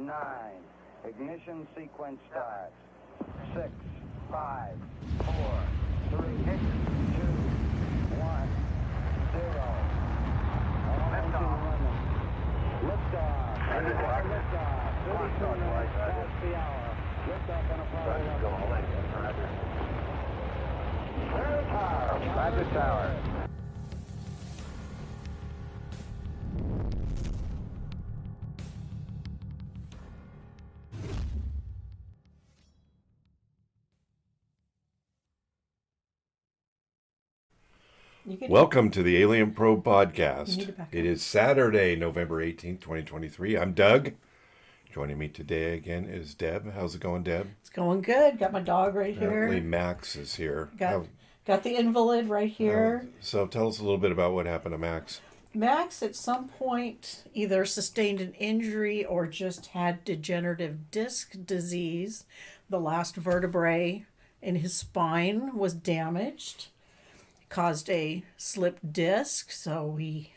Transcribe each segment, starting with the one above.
9. Ignition sequence starts. 6, 5, 4, 3, 2, 1, 0. Liftoff. Liftoff. Liftoff. 32 minutes past the hour. Liftoff on Apollo 11. Clear tower. Roger tower. Welcome to the Alien Probe Podcast. It is Saturday, November 18th, 2023. I'm Doug. Joining me today again is Deb. How's it going, Deb? It's going good. Got my dog right Apparently here. Max is here. Got the invalid right here. So tell us a little bit about what happened to Max. Max at some point either sustained an injury or just had degenerative disc disease. The last vertebrae in his spine was damaged. Caused a slipped disc, so he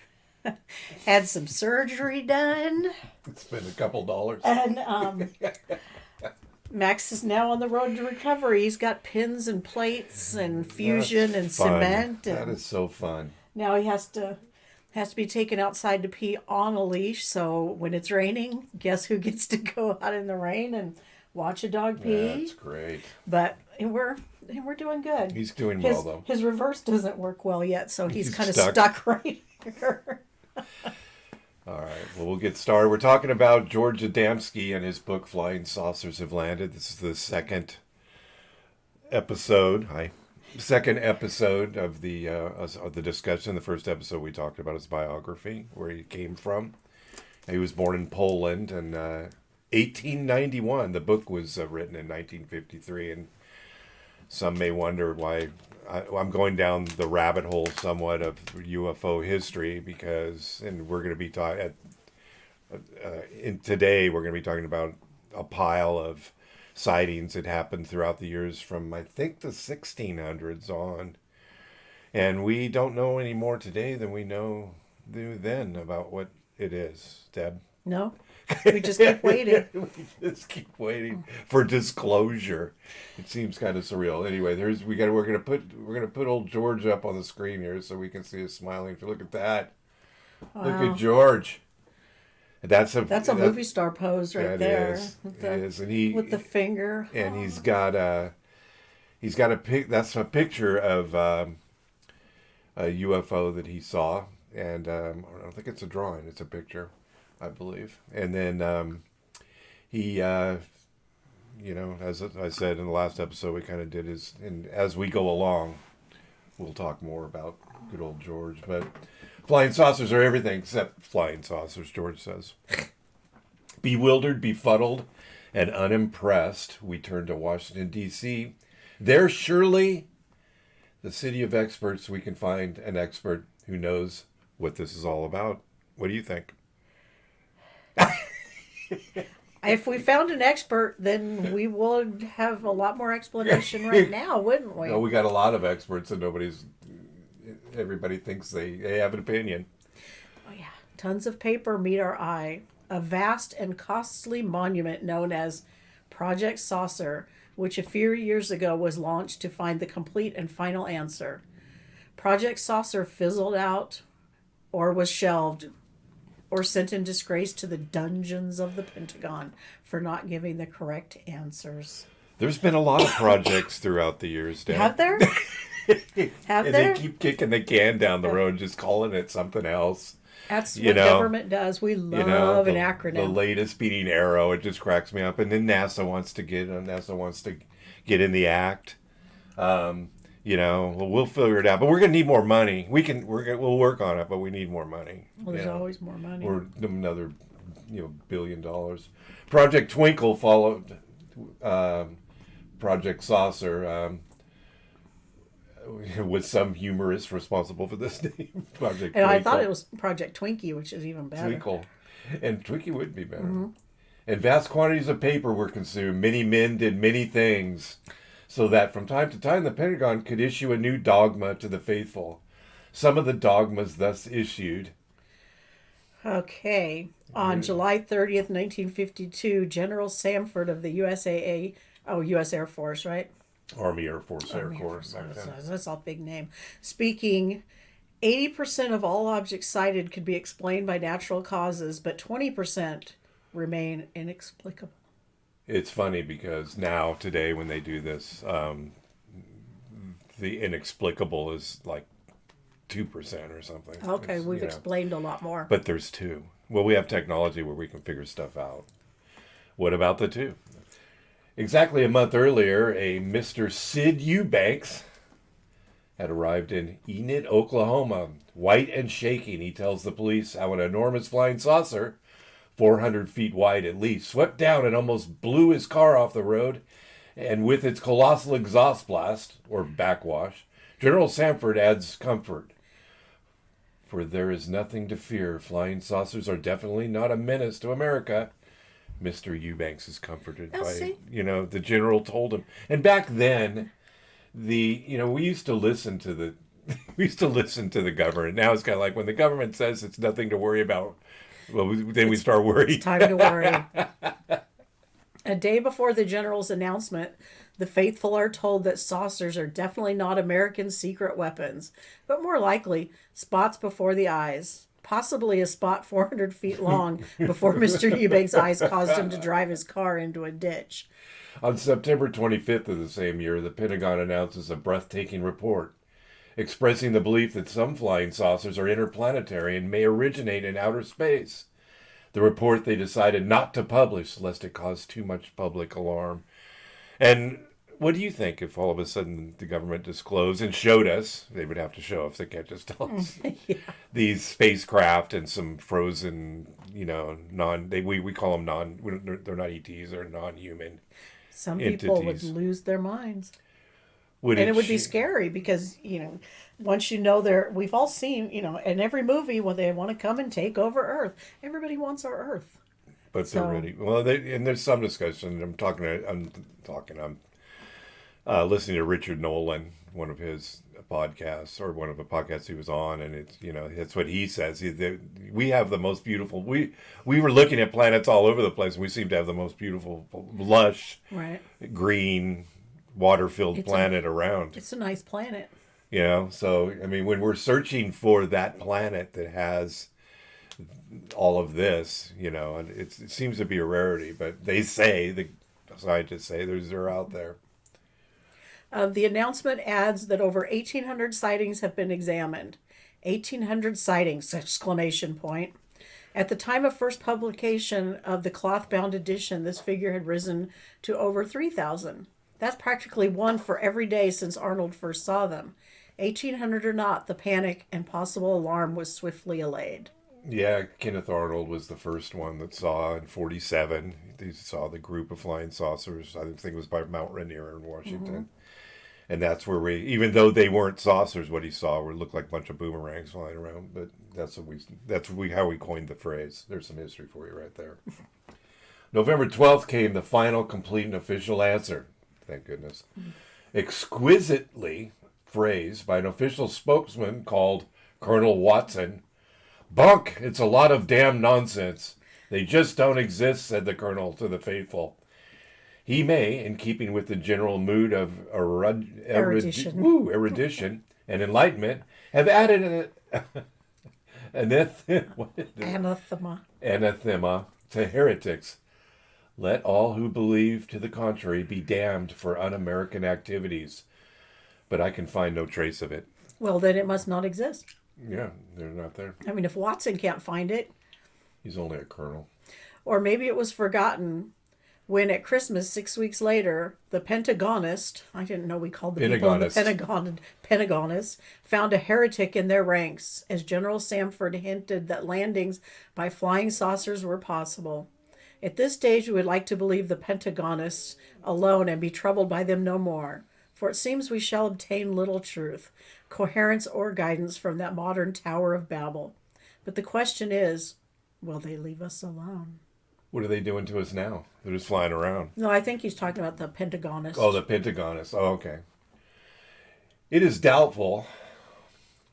had some surgery done. It's been a couple dollars. And Max is now on the road to recovery. He's got pins and plates and fusion and cement. That is so fun. Now he has to be taken outside to pee on a leash. So when it's raining, guess who gets to go out in the rain and watch a dog pee? That's great. But we're doing good. He's doing well, though. His reverse doesn't work well yet, so he's kind of stuck right here. All right. Well, we'll get started. We're talking about George Adamski and his book, Flying Saucers Have Landed. This is the second episode. Second episode of the discussion. The first episode we talked about his biography, where he came from. He was born in Poland in 1891. The book was written in 1953, and some may wonder why I'm going down the rabbit hole somewhat of UFO history and we're going to be talking today we're going to be talking about a pile of sightings that happened throughout the years from I think the 1600s on, and we don't know any more today than we knew then about what it is. Deb? No. We just keep waiting. We just keep waiting for disclosure. It seems kind of surreal. Anyway, we're gonna put old George up on the screen here so we can see us smiling. Look at that. Wow. Look at George. That's a movie star pose right there. It is, and with the finger. And he's got a That's a picture of a UFO that he saw, and I don't think it's a drawing. It's a picture, I believe. And then he, as I said in the last episode, we kind of did and as we go along, we'll talk more about good old George. But flying saucers are everything except flying saucers, George says. Bewildered, befuddled, and unimpressed, we turn to Washington, D.C. There, surely, the city of experts, we can find an expert who knows what this is all about. What do you think? If we found an expert, then we would have a lot more explanation right now, wouldn't we? No, we got a lot of experts, and everybody thinks they have an opinion. Oh yeah, tons of paper meet our eye. A vast and costly monument known as Project Saucer, which a few years ago was launched to find the complete and final answer. Project Saucer fizzled out, or was shelved, or sent in disgrace to the dungeons of the Pentagon for not giving the correct answers. There's been a lot of projects throughout the years, Dan. Have there? And they keep kicking the can down the road, just calling it something else. That's what government does. We love an acronym. The latest beating arrow, it just cracks me up. And then NASA wants to get in the act. We'll figure it out, but we're gonna need more money. We'll work on it, but we need more money. Well, there's always more money. Or another, $1 billion. Project Twinkle followed Project Saucer, with some humorist responsible for this name. Project Twinkle. I thought it was Project Twinkie, which is even better. Twinkle, and Twinkie would be better. Mm-hmm. And vast quantities of paper were consumed. Many men did many things, so that from time to time the Pentagon could issue a new dogma to the faithful. Some of the dogmas thus issued Okay. On July 30th, 1952, General Samford of the U.S. Air Force, right? Army Air Force, Air Army Air Corps Force, back then. that's all big name. Speaking, 80% of all objects sighted could be explained by natural causes, but 20% remain inexplicable. It's funny because now, today, when they do this, the inexplicable is like 2% or something. Okay, It's, we've explained a lot more. But there's 2. Well, we have technology where we can figure stuff out. What about the 2? Exactly a month earlier, a Mr. Sid Eubanks had arrived in Enid, Oklahoma. White and shaking, he tells the police how an enormous flying saucer, 400 feet wide at least, swept down and almost blew his car off the road. And with its colossal exhaust blast, or backwash, General Samford adds comfort. For there is nothing to fear. Flying saucers are definitely not a menace to America. Mr. Eubanks is comforted by, the general told him. And back then, we used to listen to the government. Now it's kind of like when the government says it's nothing to worry about, well, we start worrying. It's time to worry. A day before the general's announcement, the faithful are told that saucers are definitely not American secret weapons, but more likely spots before the eyes. Possibly a spot 400 feet long before Mr. Eubanks' eyes caused him to drive his car into a ditch. On September 25th of the same year, the Pentagon announces a breathtaking report expressing the belief that some flying saucers are interplanetary and may originate in outer space. The report they decided not to publish lest it cause too much public alarm. And what do you think if all of a sudden the government disclosed and showed us, they would have to show if they can't just tell us, these spacecraft and some frozen, we call them they're not ETs, they're non-human Some people entities. would lose their minds. It would be scary because, once we've all seen, in every movie when they want to come and take over Earth, everybody wants our Earth. But they're ready. Well, and there's some discussion. I'm listening to Richard Nolan, one of his podcasts, or one of the podcasts he was on, and it's, that's what he says. We have the most beautiful, we were looking at planets all over the place, and we seem to have the most beautiful, lush, green, water-filled planet around. It's a nice planet. So, when we're searching for that planet that has all of this, it seems to be a rarity, but the scientists say they're out there. The announcement adds that over 1,800 sightings have been examined. 1,800 sightings, exclamation point. At the time of first publication of the cloth-bound edition, this figure had risen to over 3,000. That's practically one for every day since Arnold first saw them. 1,800 or not, the panic and possible alarm was swiftly allayed. Yeah, Kenneth Arnold was the first one that saw in 1947. He saw the group of flying saucers. I think it was by Mount Rainier in Washington. Mm-hmm. And that's where even though they weren't saucers, what he saw looked like a bunch of boomerangs flying around. But that's how we coined the phrase. There's some history for you right there. November 12th came the final, complete, and official answer. Thank goodness. Mm-hmm. Exquisitely phrased by an official spokesman called Colonel Watson. Bunk, it's a lot of damn nonsense. They just don't exist, said the colonel to the faithful. He may, in keeping with the general mood of erudition and enlightenment, have added anathema to heretics. Let all who believe to the contrary be damned for un-American activities. But I can find no trace of it. Well, then it must not exist. Yeah, they're not there. If Watson can't find it. He's only a colonel. Or maybe it was forgotten when at Christmas, 6 weeks later, the Pentagonist, I didn't know we called the people in the Pentagonist, found a heretic in their ranks, as General Samford hinted that landings by flying saucers were possible. At this stage, we would like to believe the Pentagonists alone and be troubled by them no more, for it seems we shall obtain little truth, coherence, or guidance from that modern Tower of Babel. But the question is, will they leave us alone? What are they doing to us now? They're just flying around. No, I think he's talking about the Pentagonist. Oh, the Pentagonist. Oh, okay. It is doubtful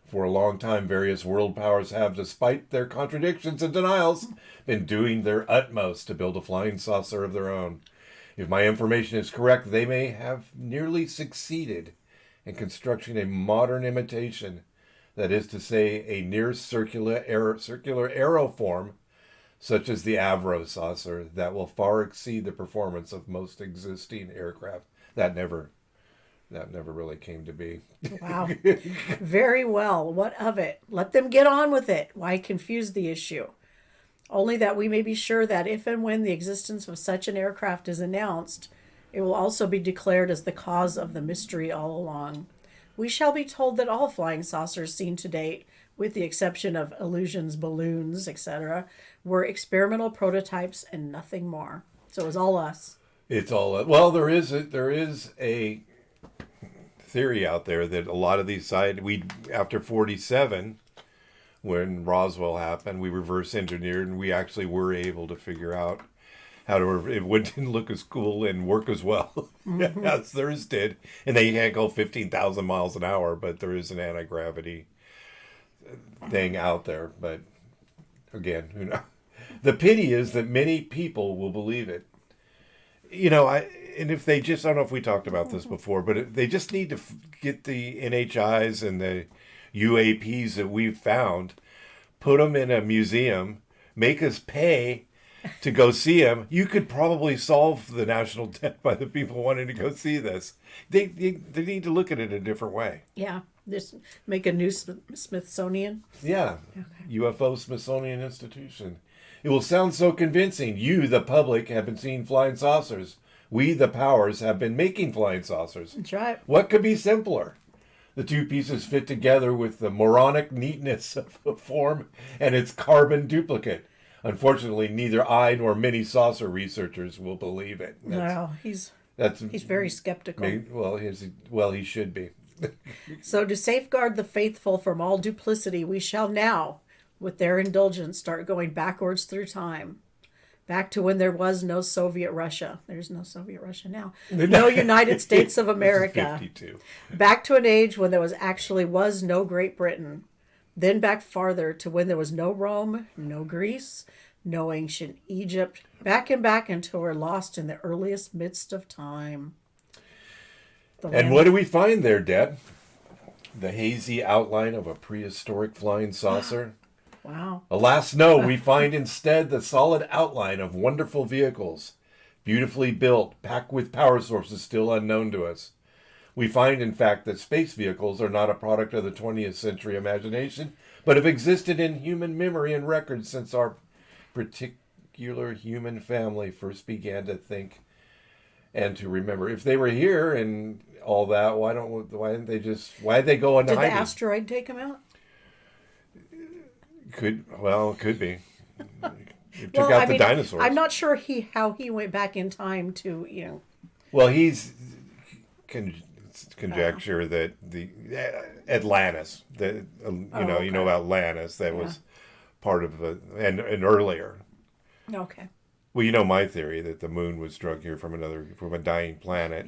For a long time, various world powers have, despite their contradictions and denials, been doing their utmost to build a flying saucer of their own. If my information is correct, they may have nearly succeeded in constructing a modern imitation, that is to say, a near circular aeroform, such as the Avro saucer, that will far exceed the performance of most existing aircraft. That never really came to be. Wow. Very well. What of it? Let them get on with it. Why confuse the issue? Only that we may be sure that if and when the existence of such an aircraft is announced, it will also be declared as the cause of the mystery all along. We shall be told that all flying saucers seen to date, with the exception of illusions, balloons, etc., were experimental prototypes and nothing more. So it was all us. It's all well. There is a theory out there that a lot of these after 47, when Roswell happened, we reverse engineered and we actually were able to figure out how to it didn't look as cool and work as well as theirs did. And they can't go 15,000 miles an hour, but there is an anti-gravity thing out there. But again, who knows? The pity is that many people will believe it. And if they just, I don't know if we talked about this before, but they just need to get the NHIs and the UAPs that we've found, put them in a museum, make us pay to go see them. You could probably solve the national debt by the people wanting to go see this. They need to look at it a different way. Yeah. Just make a new Smithsonian. Yeah. Okay. UFO Smithsonian Institution. It will sound so convincing. You, the public, have been seeing flying saucers. We, the powers, have been making flying saucers. That's right. What could be simpler? The two pieces fit together with the moronic neatness of the form and its carbon duplicate. Unfortunately, neither I nor many saucer researchers will believe it. He's very skeptical. He should be. So to safeguard the faithful from all duplicity, we shall now, with their indulgence, start going backwards through time. Back to when there was no Soviet Russia. There's no Soviet Russia now. No United States of America. 52. Back to an age when there was no Great Britain. Then back farther to when there was no Rome, no Greece, no ancient Egypt. Back and back until we're lost in the earliest midst of time. And what do we find there, Deb? The hazy outline of a prehistoric flying saucer? Wow. Alas, no, we find instead the solid outline of wonderful vehicles, beautifully built, packed with power sources still unknown to us. We find, in fact, that space vehicles are not a product of the 20th century imagination, but have existed in human memory and record since our particular human family first began to think and to remember. If they were here and all that, why did they go into hiding? Did the asteroid take them out? Could be. It took out the dinosaurs. I'm not sure how he went back in time to, Well, he's conjecture that the Atlantis, about Atlantis, that was part of and earlier. Okay. Well, my theory that the moon was struck here from a dying planet,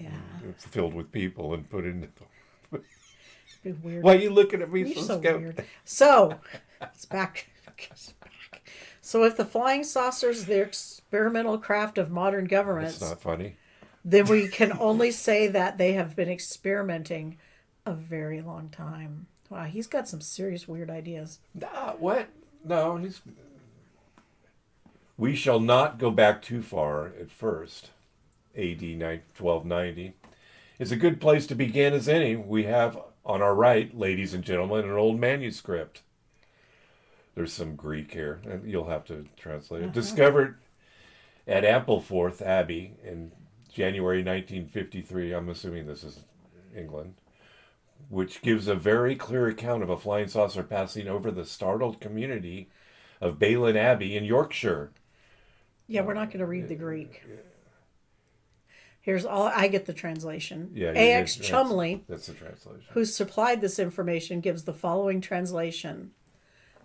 filled with people, and put into. Be weird. Why are you looking at me You're so weird. So, it's back. So if the flying saucers, the experimental craft of modern governments... That's not funny. Then we can only say that they have been experimenting a very long time. Wow, he's got some serious weird ideas. What? No, we shall not go back too far at first. AD 1290 is a good place to begin as any. We have on our right, ladies and gentlemen, an old manuscript. There's some Greek here, and you'll have to translate it. Discovered at Ampleforth Abbey in January 1953. I'm assuming this is England, which gives a very clear account of a flying saucer passing over the startled community of Balin Abbey in Yorkshire. Yeah, we're not going to read the Greek. Here's I get the translation. Yeah, A.X. Chumley, that's the translation, who supplied this information, gives the following translation.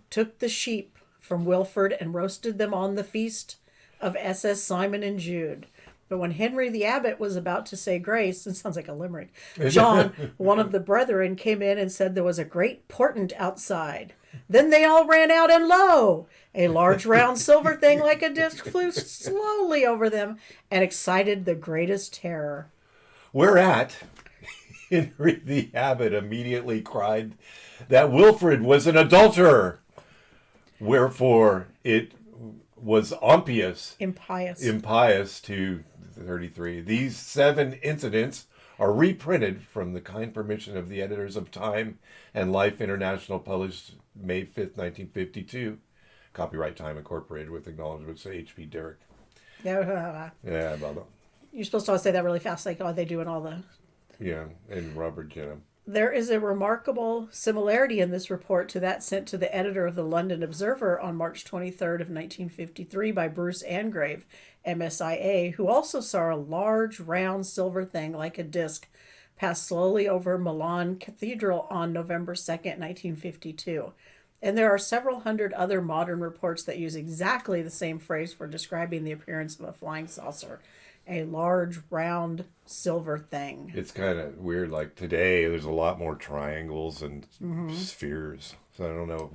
Took the sheep from Wilford and roasted them on the feast of SS Simon and Jude. But when Henry the abbot was about to say grace, it sounds like a limerick, John, one of the brethren, came in and said there was a great portent outside. Then they all ran out, and lo, a large round silver thing like a disc flew slowly over them and excited the greatest terror. Whereat Henry the abbot immediately cried that Wilfrid was an adulterer, wherefore it was impious to 33. These 7 incidents are reprinted from the kind permission of the editors of Time and Life International, published May 5th, 1952. Copyright Time Incorporated, with acknowledgments to H.P. Derrick. Yeah, about that. you're supposed to say that really fast, like they do in all the... Yeah, and Robert Jenham. There is a remarkable similarity in this report to that sent to the editor of the London Observer on March 23rd of 1953 by Bruce Angrave, MSIA, who also saw a large round silver thing like a disc pass slowly over Milan Cathedral on November 2nd, 1952. And there are several hundred other modern reports that use exactly the same phrase for describing the appearance of a flying saucer. A large, round, silver thing. It's kind of weird. Like today, there's a lot more triangles and spheres. So I don't know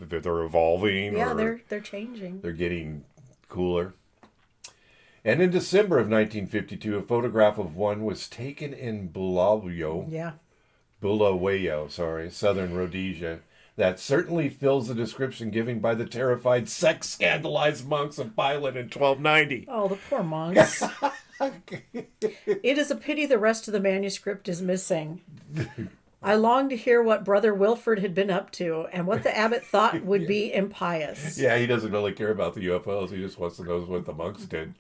if they're evolving or they're changing. They're getting cooler. And in December of 1952, a photograph of one was taken in Bulawayo, southern Rhodesia. That certainly fills the description given by the terrified, sex-scandalized monks of Bailan in 1290. Oh, the poor monks. It is a pity the rest of the manuscript is missing. I long to hear what Brother Wilfrid had been up to, and what the abbot thought would be impious. Yeah, he doesn't really care about the UFOs. He just wants to know what the monks did.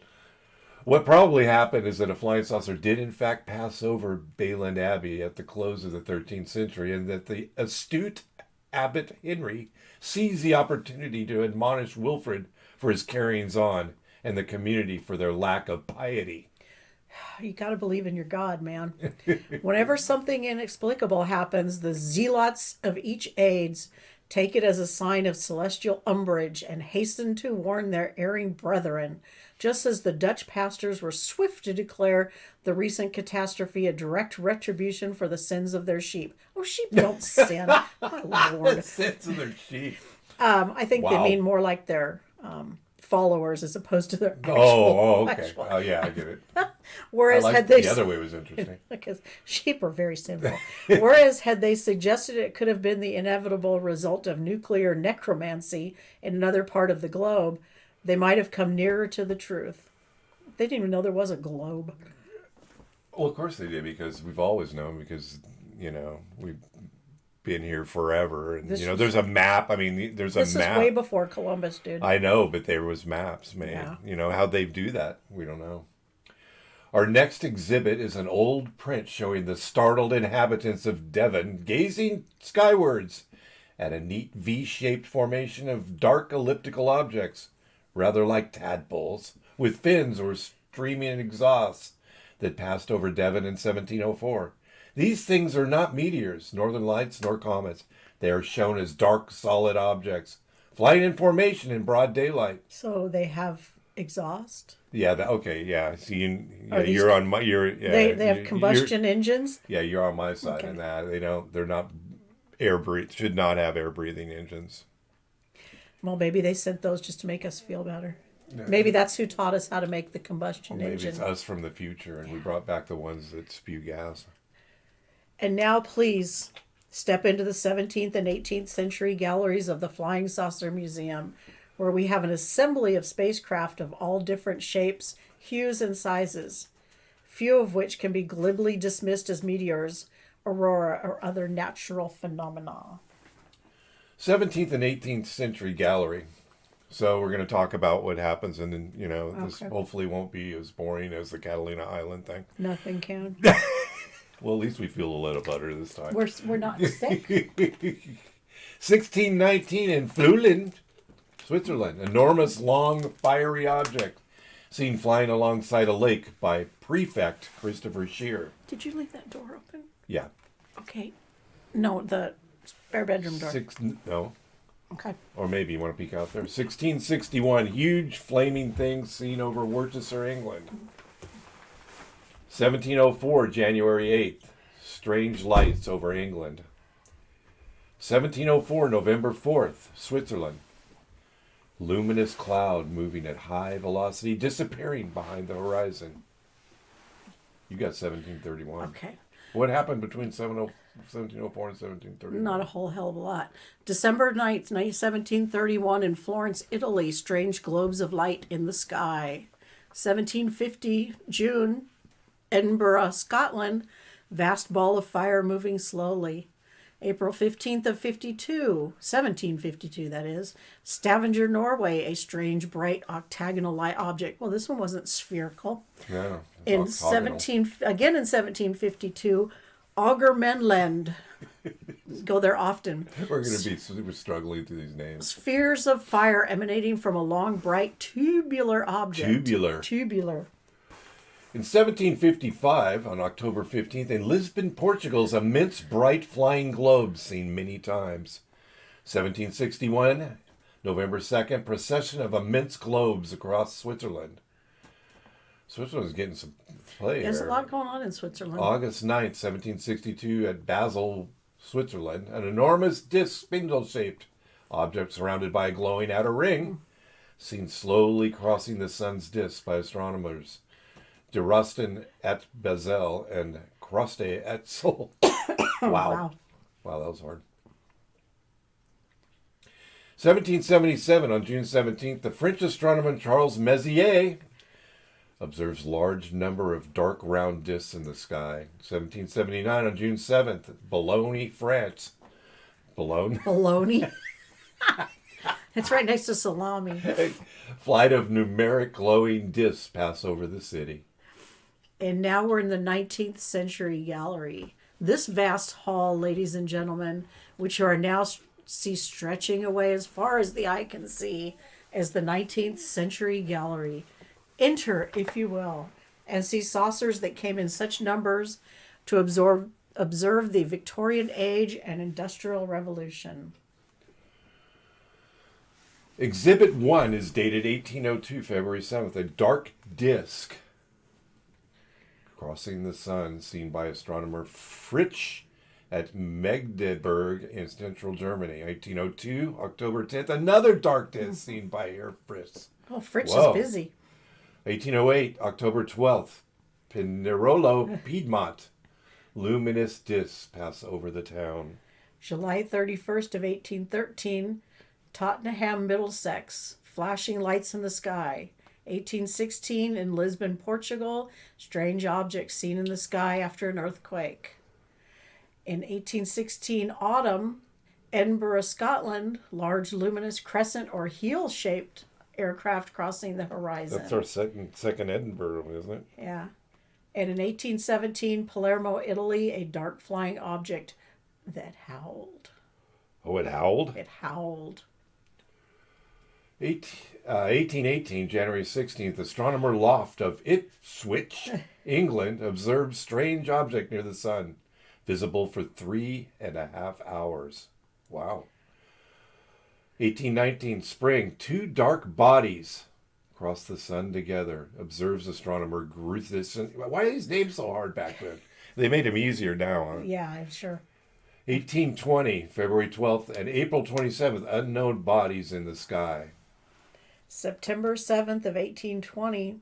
What probably happened is that a flying saucer did in fact pass over Bayland Abbey at the close of the 13th century, and that the astute Abbot Henry seized the opportunity to admonish Wilfrid for his carryings on and the community for their lack of piety. You got to believe in your God, man. Whenever something inexplicable happens, the zealots of each age take it as a sign of celestial umbrage and hasten to warn their erring brethren, just as the Dutch pastors were swift to declare the recent catastrophe a direct retribution for the sins of their sheep. Oh, sheep don't sin. My Lord. The sins of their sheep. I think they mean more like their followers as opposed to their actual... Okay. Oh, yeah, I get it. Whereas the other way was interesting. Because sheep are very sinful. Whereas had they suggested it could have been the inevitable result of nuclear necromancy in another part of the globe, they might have come nearer to the truth. They didn't even know there was a globe. Well, of course they did, because we've always known, because, we've been here forever. And, there's a map. I mean, there's a map. This is way before Columbus, dude. I know, but there was maps made. Yeah. How'd they do that? We don't know. Our next exhibit is an old print showing the startled inhabitants of Devon gazing skywards at a neat V-shaped formation of dark elliptical objects, rather like tadpoles, with fins or streaming exhausts, that passed over Devon in 1704. These things are not meteors, northern lights, nor comets. They are shown as dark, solid objects, flying in formation in broad daylight. So they have exhaust? Yeah. See, you're on my. They have combustion engines. Yeah, you're on my side in that. They're not should not have air breathing engines. Well, maybe they sent those just to make us feel better. Yeah. Maybe that's who taught us how to make the combustion engine. Maybe it's us from the future, and we brought back the ones that spew gas. And now, please step into the 17th and 18th century galleries of the Flying Saucer Museum, where we have an assembly of spacecraft of all different shapes, hues, and sizes, few of which can be glibly dismissed as meteors, aurora, or other natural phenomena. 17th and 18th century gallery. So we're going to talk about what happens, and then, this hopefully won't be as boring as the Catalina Island thing. Nothing can. Well, at least we feel a little better this time. We're not sick. 1619 in Flüelen, Switzerland. Enormous, long, fiery object seen flying alongside a lake by Prefect Christopher Shear. Did you leave that door open? Yeah. Okay. No, the spare bedroom door. No. Okay. Or maybe you want to peek out there. 1661, huge flaming thing seen over Worcester, England. 1704, January 8th. Strange lights over England. 1704, November 4th, Switzerland. Luminous cloud moving at high velocity, disappearing behind the horizon. You got 1731. Okay. What happened between 1704 and 1731? Not a whole hell of a lot. December 9th, 1731 in Florence, Italy. Strange globes of light in the sky. 1750, June, Edinburgh, Scotland. Vast ball of fire moving slowly. April 15th of 1752, that is. Stavanger, Norway, a strange, bright, octagonal light object. Well, this one wasn't spherical. No. In 1752, Augermenland. Go there often. We're going to be super struggling through these names. Spheres of fire emanating from a long, bright, tubular object. Tubular. In 1755, on October 15th, in Lisbon, Portugal's immense bright flying globe seen many times. 1761, November 2nd, procession of immense globes across Switzerland. Switzerland's getting some play There's here. a lot going on in Switzerland. August 9th, 1762, at Basel, Switzerland, an enormous disc spindle-shaped object surrounded by a glowing outer ring, seen slowly crossing the sun's disk by astronomers. De Rosten at Basel and Croste at Seoul. Wow. Wow, that was hard. 1777, on June 17th, the French astronomer Charles Messier observes large number of dark round discs in the sky. 1779, on June 7th, Boulogne, France. Boulogne? Bologna. It's right next to salami. Flight of numeric glowing discs pass over the city. And now we're in the 19th century gallery. This vast hall, ladies and gentlemen, which you are now see stretching away as far as the eye can see, is the 19th century gallery. Enter, if you will, and see saucers that came in such numbers to observe the Victorian age and Industrial Revolution. Exhibit 1 is dated 1802, February 7th. A dark disc crossing the sun, seen by astronomer Fritsch at Magdeburg in central Germany. 1802, October 10th, another dark disc seen by Herr Fritsch. Oh, Fritsch Whoa. is busy. 1808, October 12th, Pinerolo, Piedmont. Luminous discs pass over the town. July 31st of 1813, Tottenham, Middlesex, flashing lights in the sky. 1816 in Lisbon, Portugal, strange objects seen in the sky after an earthquake. In 1816 autumn, Edinburgh, Scotland, large luminous crescent or heel-shaped aircraft crossing the horizon. That's our second Edinburgh, isn't it? Yeah. And in 1817, Palermo, Italy, a dark flying object that howled. Oh, it howled? It howled. 1818, January 16th, astronomer Loft of Ipswich, England, observed strange object near the sun, visible for 3.5 hours. Wow. 1819, spring, two dark bodies cross the sun together, observes astronomer Gruthison. Why are these names so hard back then? They made them easier now, huh? Yeah, I'm sure. 1820, February 12th, and April 27th, unknown bodies in the sky. September 7th of 1820,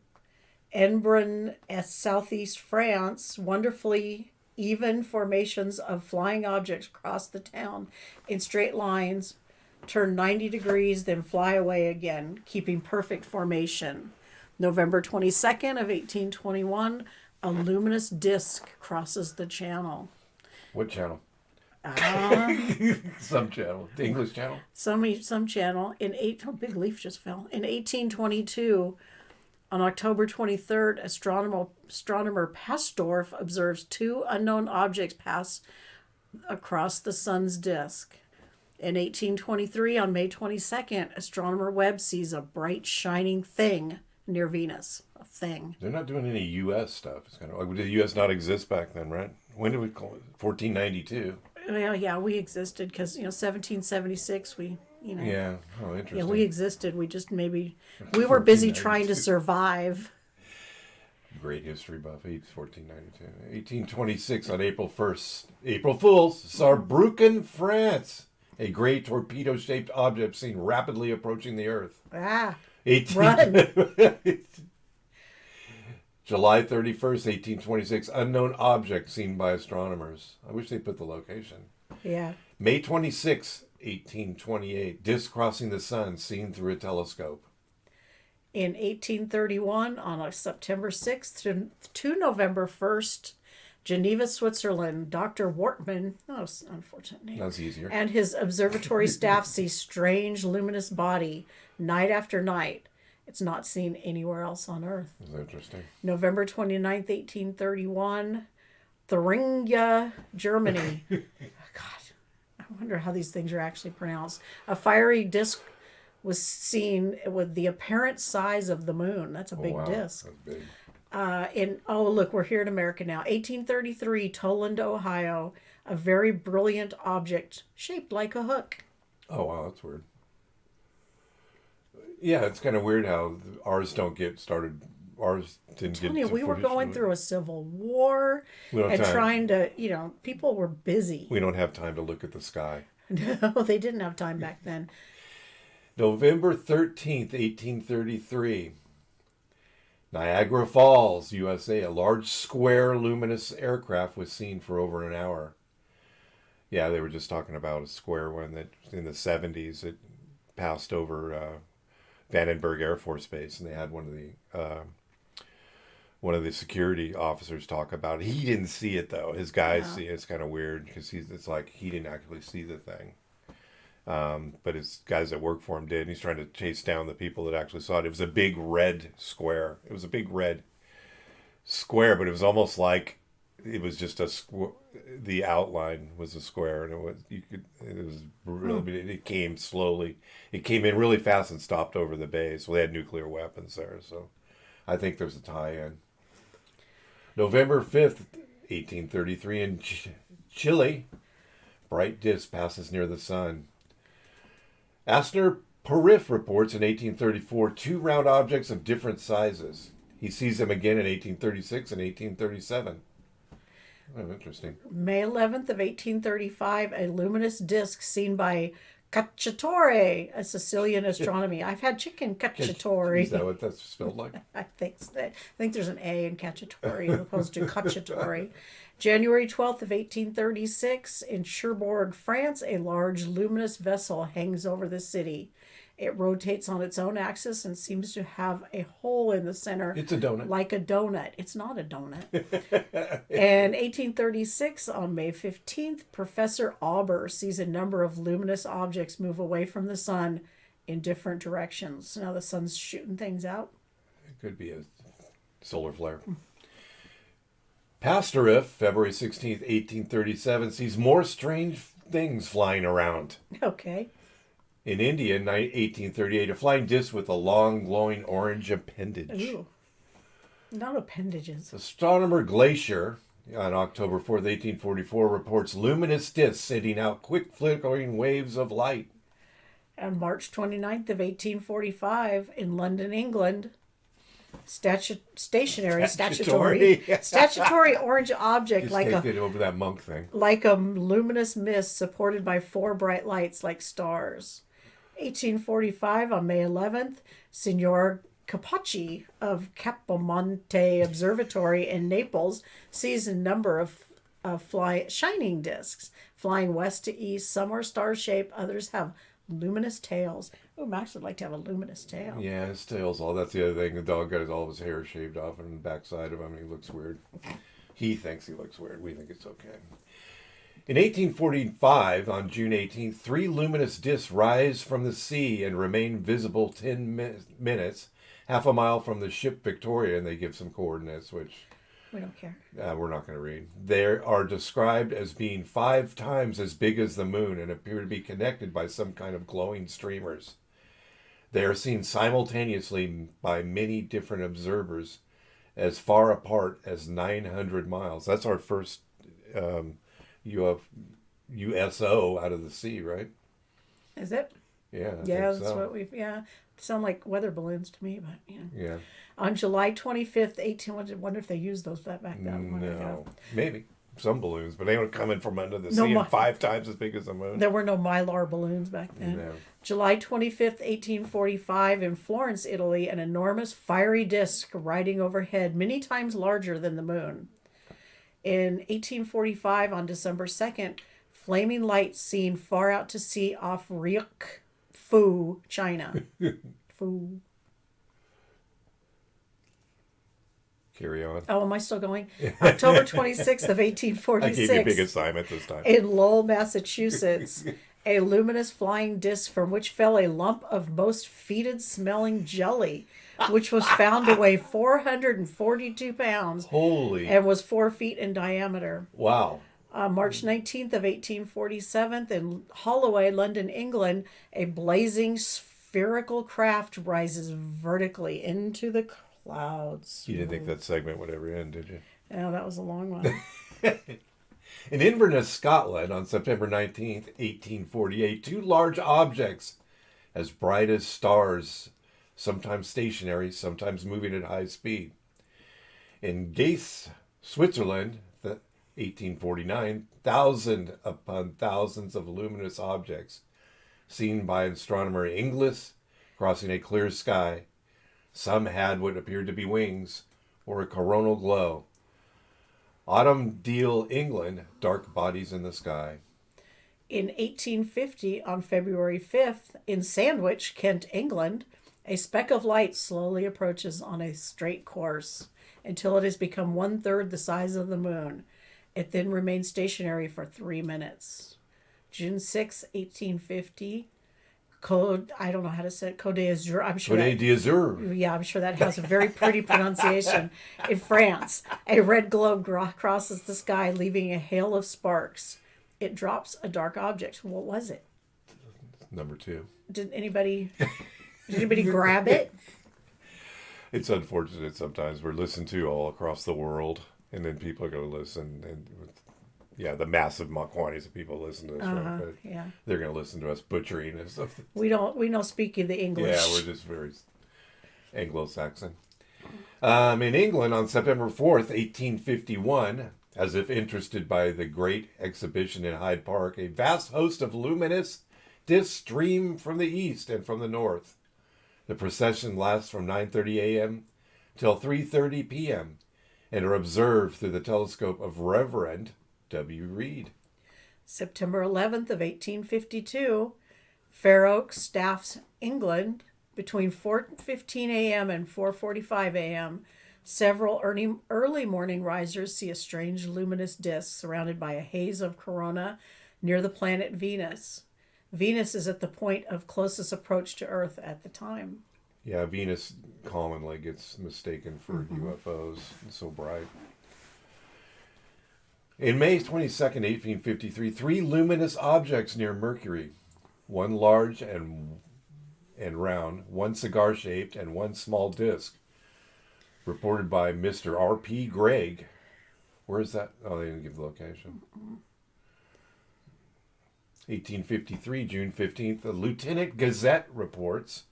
Embrun, southeast France, wonderfully even formations of flying objects cross the town in straight lines, turn 90 degrees, then fly away again, keeping perfect formation. November 22nd of 1821, a luminous disc crosses the channel. What channel? Some channel. The English channel? Some channel. Big leaf just fell. In 1822, on October 23rd, astronomer Pastorff observes two unknown objects pass across the sun's disk. In 1823, on May 22nd, astronomer Webb sees a bright shining thing near Venus. A thing. They're not doing any U.S. stuff. It's kind of like, did the U.S. not exist back then, right? When did we call it? 1492. Well, yeah, we existed because, 1776, Yeah. Oh, interesting. Yeah, we existed. We just we were busy trying to survive. Great history buff. 1492. 1826 on April 1st. April Fools. Saarbrücken, France. A gray torpedo-shaped object seen rapidly approaching the Earth. Ah, 18... run. July 31st, 1826. Unknown object seen by astronomers. I wish they put the location. Yeah. May 26, 1828. Disk crossing the sun seen through a telescope. In 1831, on September 6th to November 1st, Geneva, Switzerland, Dr. Wortmann, unfortunate name, That's easier. and his observatory staff see strange luminous body night after night. It's not seen anywhere else on Earth. That's interesting. November 29th, 1831, Thuringia, Germany. God, I wonder how these things are actually pronounced. A fiery disc was seen with the apparent size of the moon. That's a big disc. That's big. Look, we're here in America now. 1833, Toland, Ohio. A very brilliant object shaped like a hook. Oh, wow, that's weird. Yeah, it's kind of weird how ours don't get started. Ours didn't get. We were going through a civil war and trying to, people were busy. We don't have time to look at the sky. No, they didn't have time back then. November 13th, 1833. Niagara Falls, USA. A large square luminous aircraft was seen for over an hour. Yeah, they were just talking about a square one that in the 70s it passed over Vandenberg Air Force Base, and they had one of the security officers talk about it. He didn't see it though. His guys see it. It's kind of weird because it's like he didn't actually see the thing, but his guys that work for him did. And he's trying to chase down the people that actually saw it. It was a big red square. It was a big red square, but it was almost like it was just the outline was a square, and it came slowly. It came in really fast and stopped over the base. Well, they had nuclear weapons there, so I think there's a tie-in. November 5th, 1833 in Chile. Bright disk passes near the sun. Asner Parif reports in 1834 two round objects of different sizes. He sees them again in 1836 and 1837. Oh, interesting. May 11th of 1835, a luminous disc seen by Cacciatore, a Sicilian astronomy. I've had chicken cacciatore. Is that what that's spelled like? I think so. I think there's an A in cacciatore as opposed to cacciatore. January 12th of 1836, in Cherbourg, France, a large luminous vessel hangs over the city. It rotates on its own axis and seems to have a hole in the center. It's a donut. Like a donut. It's not a donut. And 1836, on May 15th, Professor Auber sees a number of luminous objects move away from the sun in different directions. Now the sun's shooting things out. It could be a solar flare. Pastoriff, February 16th, 1837, sees more strange things flying around. Okay. In India, 1838, a flying disc with a long, glowing orange appendage. Ooh. Not appendages. Astronomer Glacier, on October 4th, 1844, reports luminous discs sending out quick flickering waves of light. On March 29th of 1845, in London, England, statutory orange object Just take it over that monk thing. Like a luminous mist supported by four bright lights like stars. 1845, on May 11th, Signor Capocci of Capodimonte Observatory in Naples sees a number of shining discs flying west to east. Some are star-shaped, others have luminous tails. Oh, Max would like to have a luminous tail. Yeah, his tail's that's the other thing. The dog got all of his hair shaved off on the backside of him. He looks weird. He thinks he looks weird. We think it's okay. In 1845, on June 18th, 3 luminous discs rise from the sea and remain visible 10 minutes, half a mile from the ship Victoria, and they give some coordinates, which we don't care. We're not going to read. They are described as being 5 times as big as the moon and appear to be connected by some kind of glowing streamers. They are seen simultaneously by many different observers as far apart as 900 miles. That's our first USO out of the sea, right? Is it? Yeah, I Yeah, think that's so. what sound like weather balloons to me, but Yeah. On July 25th, I wonder if they used those back that long ago. No. Maybe. Some balloons, but they don't come in from under the No, sea and 5 times as big as the moon. there were no Mylar balloons back then. No. July 25th, 1845, in Florence, Italy, an enormous fiery disk riding overhead, many times larger than the moon. In 1845, on December 2nd, flaming lights seen far out to sea off Ryuk, Fu, China. Fu. Carry on. Oh, am I still going? October 26th of I gave you a 1846. big assignment this time. In Lowell, Massachusetts, a luminous flying disc from which fell a lump of most fetid smelling jelly, which was found to weigh 442 pounds Holy. and was 4 feet in diameter. Wow. March 19th of 1847, in Holloway, London, England, a blazing spherical craft rises vertically into the clouds. You didn't think that segment would ever end, did you? Oh, that was a long one. In Inverness, Scotland, on September 19th, 1848, 2 large objects as bright as stars, sometimes stationary, sometimes moving at high speed. In Gais, Switzerland, 1849, thousands upon thousands of luminous objects seen by astronomer Inglis crossing a clear sky. Some had what appeared to be wings or a coronal glow. Autumn-Deal, England, dark bodies in the sky. In 1850, on February 5th, in Sandwich, Kent, England, a speck of light slowly approaches on a straight course until it has become 1/3 the size of the moon. It then remains stationary for 3 minutes. June 6, 1850, I don't know how to say it, Côte d'Azur. I'm sure Côte d'Azur. Yeah, I'm sure that has a very pretty pronunciation. In France, a red globe crosses the sky, leaving a hail of sparks. It drops a dark object. What was it? Number 2. Did anybody grab it? It's unfortunate sometimes we're listened to all across the world, and then people are going to listen, and the massive quantities of people listen to this, right? But Yeah. they're going to listen to us butchering and stuff. We know speaking the English. Yeah, we're just very Anglo-Saxon. In England, on September 4th, 1851, as if interested by the great exhibition in Hyde Park, a vast host of luminous discs stream from the east and from the north. The procession lasts from 9:30 a.m. till 3:30 p.m. and are observed through the telescope of Reverend W. Reed. September 11th of 1852, Fair Oaks, Staffs, England, between 4:15 a.m. and 4:45 a.m., several early morning risers see a strange luminous disk surrounded by a haze of corona near the planet Venus. Venus is at the point of closest approach to Earth at the time. Yeah, Venus commonly gets mistaken for UFOs. It's so bright. In May 22nd, 1853, 3 luminous objects near Mercury, one large and round, one cigar-shaped, and one small disc, reported by Mr. R.P. Gregg. Where is that? Oh, they didn't give the location. 1853, June 15th, the Lieutenant Gazette reports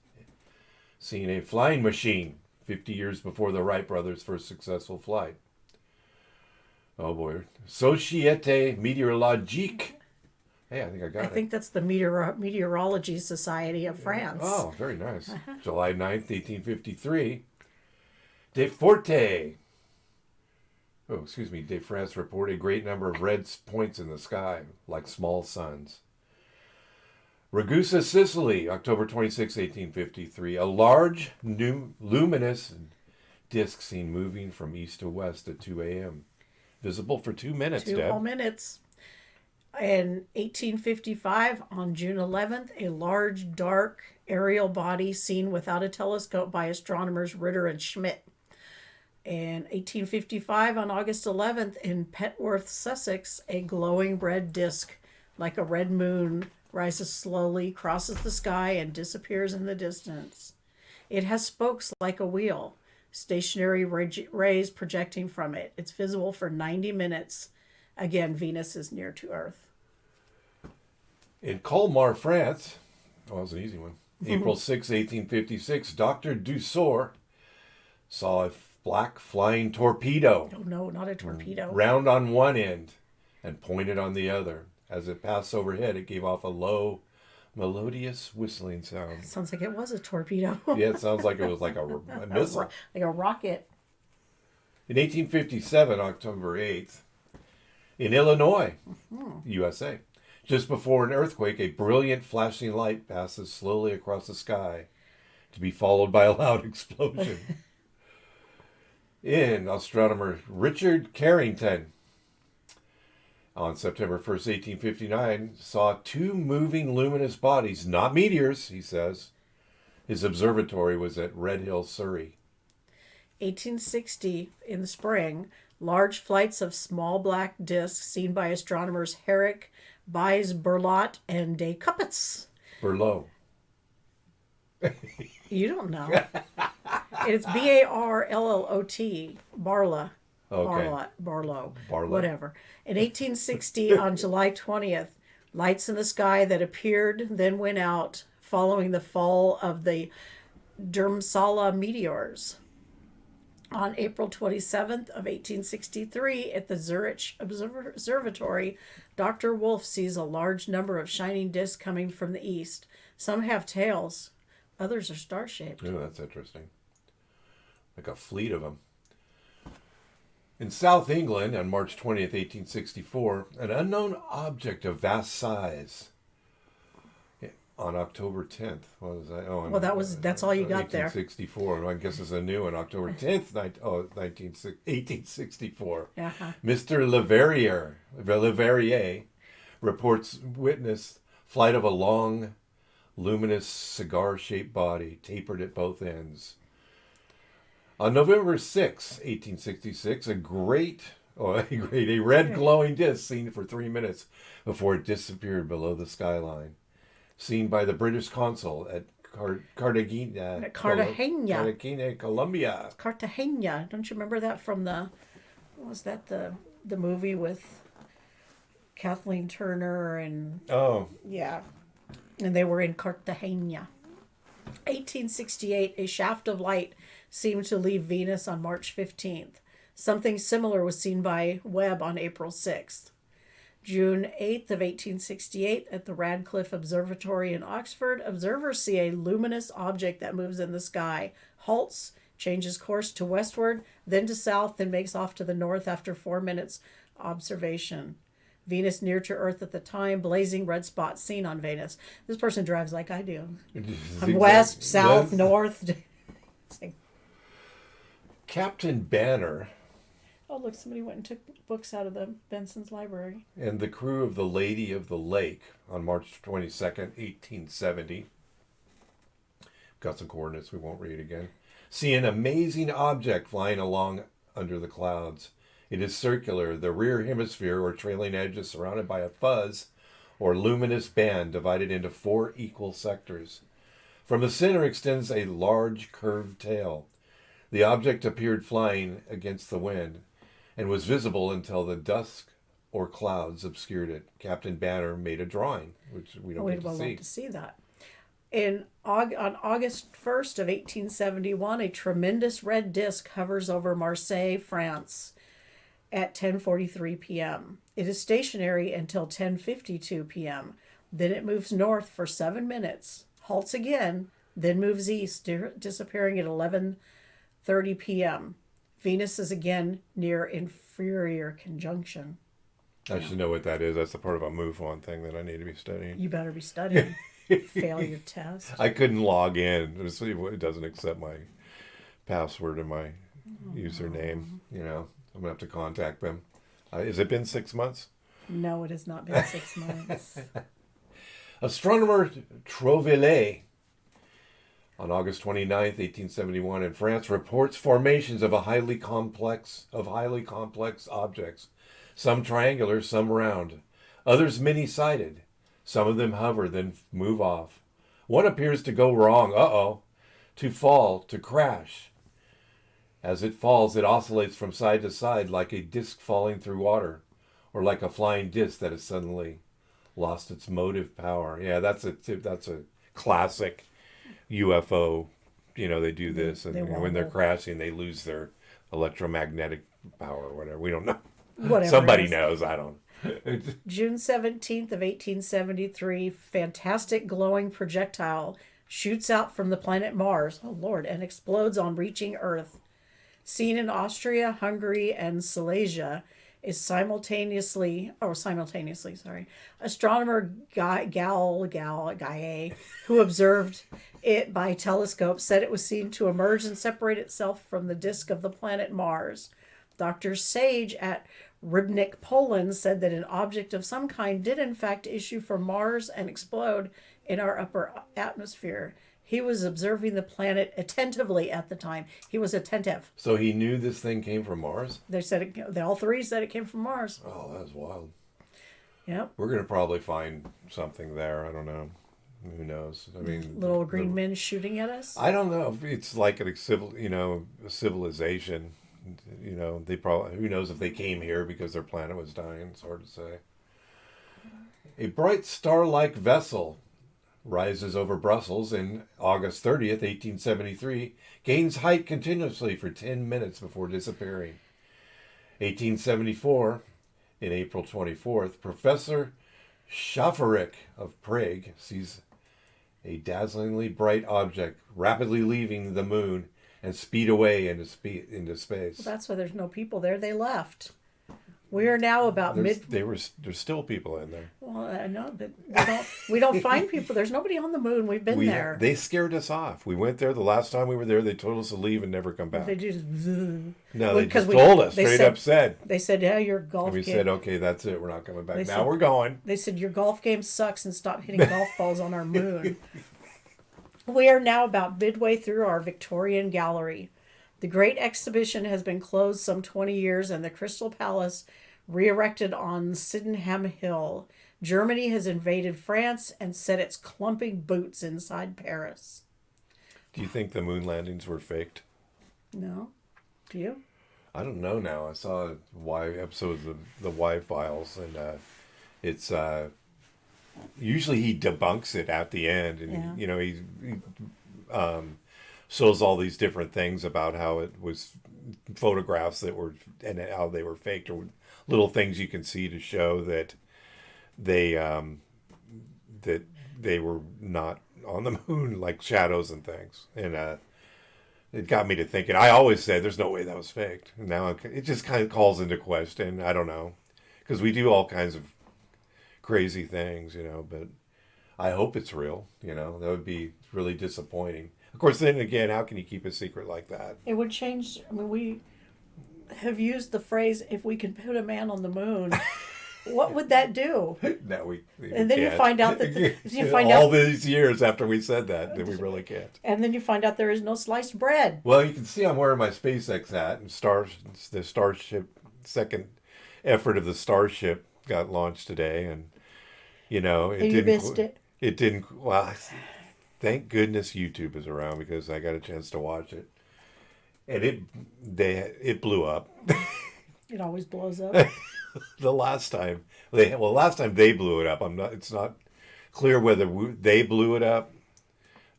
seeing a flying machine 50 years before the Wright brothers' first successful flight. Oh boy. Société Météorologique. Hey, I think I got it. I think that's the Meteorology Society of France. Oh, very nice. July 9th, 1853. De Forte. De France report a great number of red points in the sky, like small suns. Ragusa, Sicily, October 26, 1853. A large, luminous disk seen moving from east to west at 2 a.m. Visible for 2 minutes, Two Deb. whole minutes. In 1855, on June 11th, a large, dark aerial body seen without a telescope by astronomers Ritter and Schmidt. In 1855, on August 11th, in Petworth, Sussex, a glowing red disk, like a red moon, rises slowly, crosses the sky, and disappears in the distance. It has spokes like a wheel, stationary rays projecting from it. It's visible for 90 minutes. Again, Venus is near to Earth. In Colmar, France, Oh, that was an easy one. April 6, 1856, Dr. Dusor saw a black flying torpedo. Oh, no, not a torpedo. Round on one end and pointed on the other. As it passed overhead, it gave off a low, melodious whistling sound. Sounds like it was a torpedo. Yeah, it sounds like it was like a missile. Like a rocket. In 1857, October 8th, in Illinois, USA, just before an earthquake, a brilliant flashing light passes slowly across the sky to be followed by a loud explosion. In astronomer Richard Carrington, on September 1st, 1859, saw two moving luminous bodies, not meteors, he says. His observatory was at Red Hill, Surrey. 1860, in the spring, large flights of small black discs seen by astronomers Herrick, Buys, Berlot, and de Cuppets. Berlot. You don't know. It's Barllot. Barla. Okay. Barlow. Barlow. Whatever. In 1860, on July 20th, lights in the sky that appeared, then went out, following the fall of the Dhurmsala meteors. On April 27th of 1863, at the Zurich Observatory, Dr. Wolf sees a large number of shining discs coming from the east. Some have tails, others are star-shaped. Oh, that's interesting. Like a fleet of them. In South England, on March 20th, 1864, an unknown object of vast size. On October 10th. What was that? Oh, that's all you got there. 1864. I guess it's a new one. October 10th, 1864. Uh-huh. Mr. Leverrier reports witnessed flight of a long, luminous cigar-shaped body, tapered at both ends. On November 6, 1866, a red glowing disc seen for 3 minutes before it disappeared below the skyline. Seen by the British consul at Cartagena, Colombia. Cartagena. Don't you remember that from the movie with Kathleen Turner and... Oh. Yeah. And they were in Cartagena. 1868, a shaft of light seemed to leave Venus on March 15th. Something similar was seen by Webb on April 6th. June 8th of 1868, at the Radcliffe Observatory in Oxford, observers see a luminous object that moves in the sky, halts, changes course to westward, then to south, then makes off to the north after 4 minutes observation. Venus near to Earth at the time, blazing red spot seen on Venus. This person drives like I do. I'm west, south, north. Captain Banner... Oh, look, somebody went and took books out of the Benson's library. And the crew of the Lady of the Lake on March 22nd, 1870. Got some coordinates we won't read again. See an amazing object flying along under the clouds. It is circular. The rear hemisphere or trailing edge is surrounded by a fuzz or luminous band divided into 4 equal sectors. From the center extends a large curved tail. The object appeared flying against the wind and was visible until the dusk or clouds obscured it. Captain Banner made a drawing, which we don't get to see. We'd love to see that. On August 1st of 1871, a tremendous red disc hovers over Marseille, France, at 10:43 p.m. It is stationary until 10:52 p.m. Then it moves north for 7 minutes, halts again, then moves east, disappearing at 11:30 p.m. Venus is again near inferior conjunction. I should know what that is. That's the part of a MUFON thing that I need to be studying. You better be studying. Fail your test. I couldn't log in. It doesn't accept my password and my username. You know, I'm going to have to contact them. Has it been 6 months? No, it has not been 6 months. Astronomer Trouvelot on August 29th, 1871, in France, reports formations of highly complex objects, some triangular, some round, others many-sided. Some of them hover, then move off. One appears to go wrong, to fall, to crash. As it falls, it oscillates from side to side like a disc falling through water, or like a flying disc that has suddenly lost its motive power. Yeah, that's a classic UFO. You know, they do this, and they when they're wobble. crashing, they lose their electromagnetic power or whatever. We don't know. Whatever. Somebody it is. knows. I don't. June 17th of 1873, fantastic glowing projectile shoots out from the planet Mars, oh Lord, and explodes on reaching Earth. Seen in Austria, Hungary, and Silesia, is simultaneously, sorry, astronomer Galle, who observed it by telescope, said it was seen to emerge and separate itself from the disk of the planet Mars. Dr. Sage at Rybnik, Poland, said that an object of some kind did in fact issue from Mars and explode in our upper atmosphere. He was observing the planet attentively at the time. He was attentive. So he knew this thing came from Mars? They said they all three said it came from Mars. Oh, that's wild. Yep. We're going to probably find something there. I don't know. Who knows? I mean, Little green men shooting at us. I don't know if it's like a civilization. You know, they probably, who knows if they came here because their planet was dying. It's hard to say. A bright star-like vessel rises over Brussels in August 30th, 1873, gains height continuously for 10 minutes before disappearing. 1874, in April 24th, Professor Schaferik of Prague sees a dazzlingly bright object rapidly leaving the moon and speed away into space. Well, that's why there's no people there. They left. We are now about There's still people in there. Well, I know, but we don't find people. There's nobody on the moon. We've been there. They scared us off. We went there the last time we were there. They told us to leave and never come back. They just No, they just told us straight up said. They said, "Yeah, your golf." And we game. said, "Okay, that's it. We're not coming back. They Now said- we're going." They said your golf game sucks and stop hitting golf balls on our moon. We are now about midway through our Victorian gallery. The great exhibition has been closed some 20 years, and the Crystal Palace re-erected on Sydenham Hill. Germany has invaded France and set its clumping boots inside Paris. Do you think the moon landings were faked? No? Do you? I don't know now. I saw a episode of the Y-Files, and it's usually he debunks it at the end, and Yeah. you know he shows all these different things about how it was photographs that were and how they were faked, or little things you can see to show that they were not on the moon, like shadows and things, and it got me to thinking. I always said there's no way that was faked. And now it just kind of calls into question. I don't know, because we do all kinds of crazy things, you know, but I hope it's real. You know, that would be really disappointing. Of course, then again, how can you keep a secret like that? It would change. I mean, we have used the phrase, if we can put a man on the moon, what would that do? No, we And then you can't. find out that all these years after we said that we really can't. And then you find out there is no sliced bread. Well, you can see I'm wearing my SpaceX hat, and the Starship, second effort of the Starship got launched today, and you know You missed it. It didn't. Well, thank goodness YouTube is around because I got a chance to watch it, and it blew up. It always blows up. The last time they blew it up. It's not clear whether they blew it up.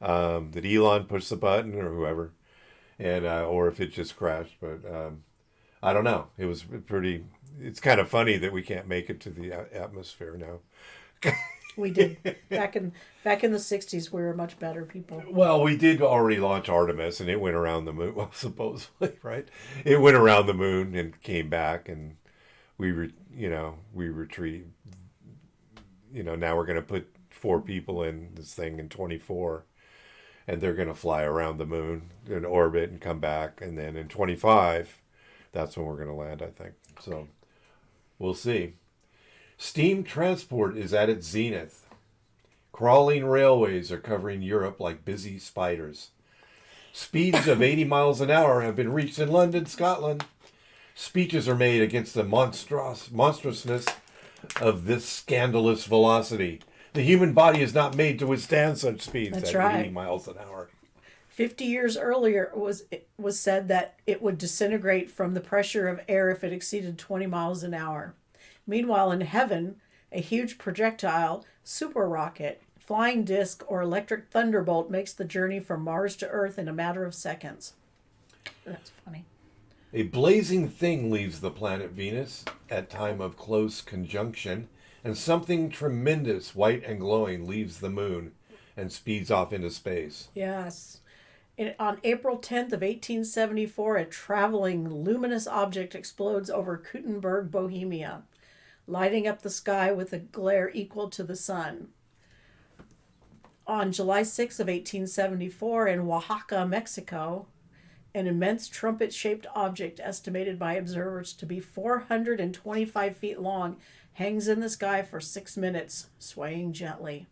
That Elon pushed the button or whoever, and or if it just crashed. But I don't know. It was pretty. It's kind of funny that we can't make it to the atmosphere now. We did back in the 60s. We were much better people. Well, we did already launch Artemis, and it went around the moon. Well, supposedly, right? It went around the moon and came back, and we retreat. You know, now we're going to put 4 people in this thing in 24, and they're going to fly around the moon in orbit and come back, and then in 25, that's when we're going to land, I think. So, we'll see. Steam transport is at its zenith. Crawling railways are covering Europe like busy spiders. Speeds of 80 miles an hour have been reached in London, Scotland. Speeches are made against the monstrousness of this scandalous velocity. The human body is not made to withstand such speeds That's at right. 80 miles an hour. 50 years earlier, it was said that it would disintegrate from the pressure of air if it exceeded 20 miles an hour. Meanwhile, in heaven, a huge projectile super rocket, flying disc or electric thunderbolt makes the journey from Mars to Earth in a matter of seconds. That's funny. A blazing thing leaves the planet Venus at time of close conjunction, and something tremendous, white and glowing, leaves the moon and speeds off into space. Yes. On April 10th of 1874, a traveling luminous object explodes over Gutenberg, Bohemia, lighting up the sky with a glare equal to the sun. On July 6th of 1874, in Oaxaca, Mexico, an immense trumpet-shaped object estimated by observers to be 425 feet long hangs in the sky for 6 minutes, swaying gently.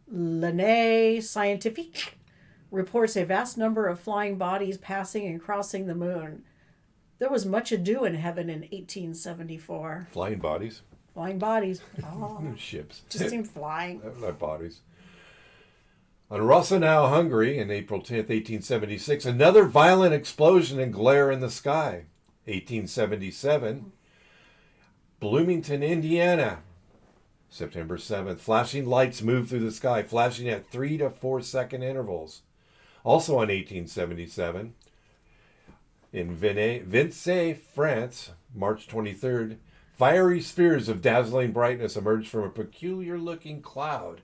L'Année Scientifique reports a vast number of flying bodies passing and crossing the moon. There was much ado in heaven in 1874. Flying bodies? Flying bodies. Oh, Ships. just seemed flying. Not bodies. On Rosenau, Hungary, in April 10th, 1876, another violent explosion and glare in the sky. 1877, Bloomington, Indiana, September 7th, flashing lights move through the sky, flashing at 3 to 4 second intervals. Also on 1877, in Vincennes, France, March 23rd, fiery spheres of dazzling brightness emerged from a peculiar-looking cloud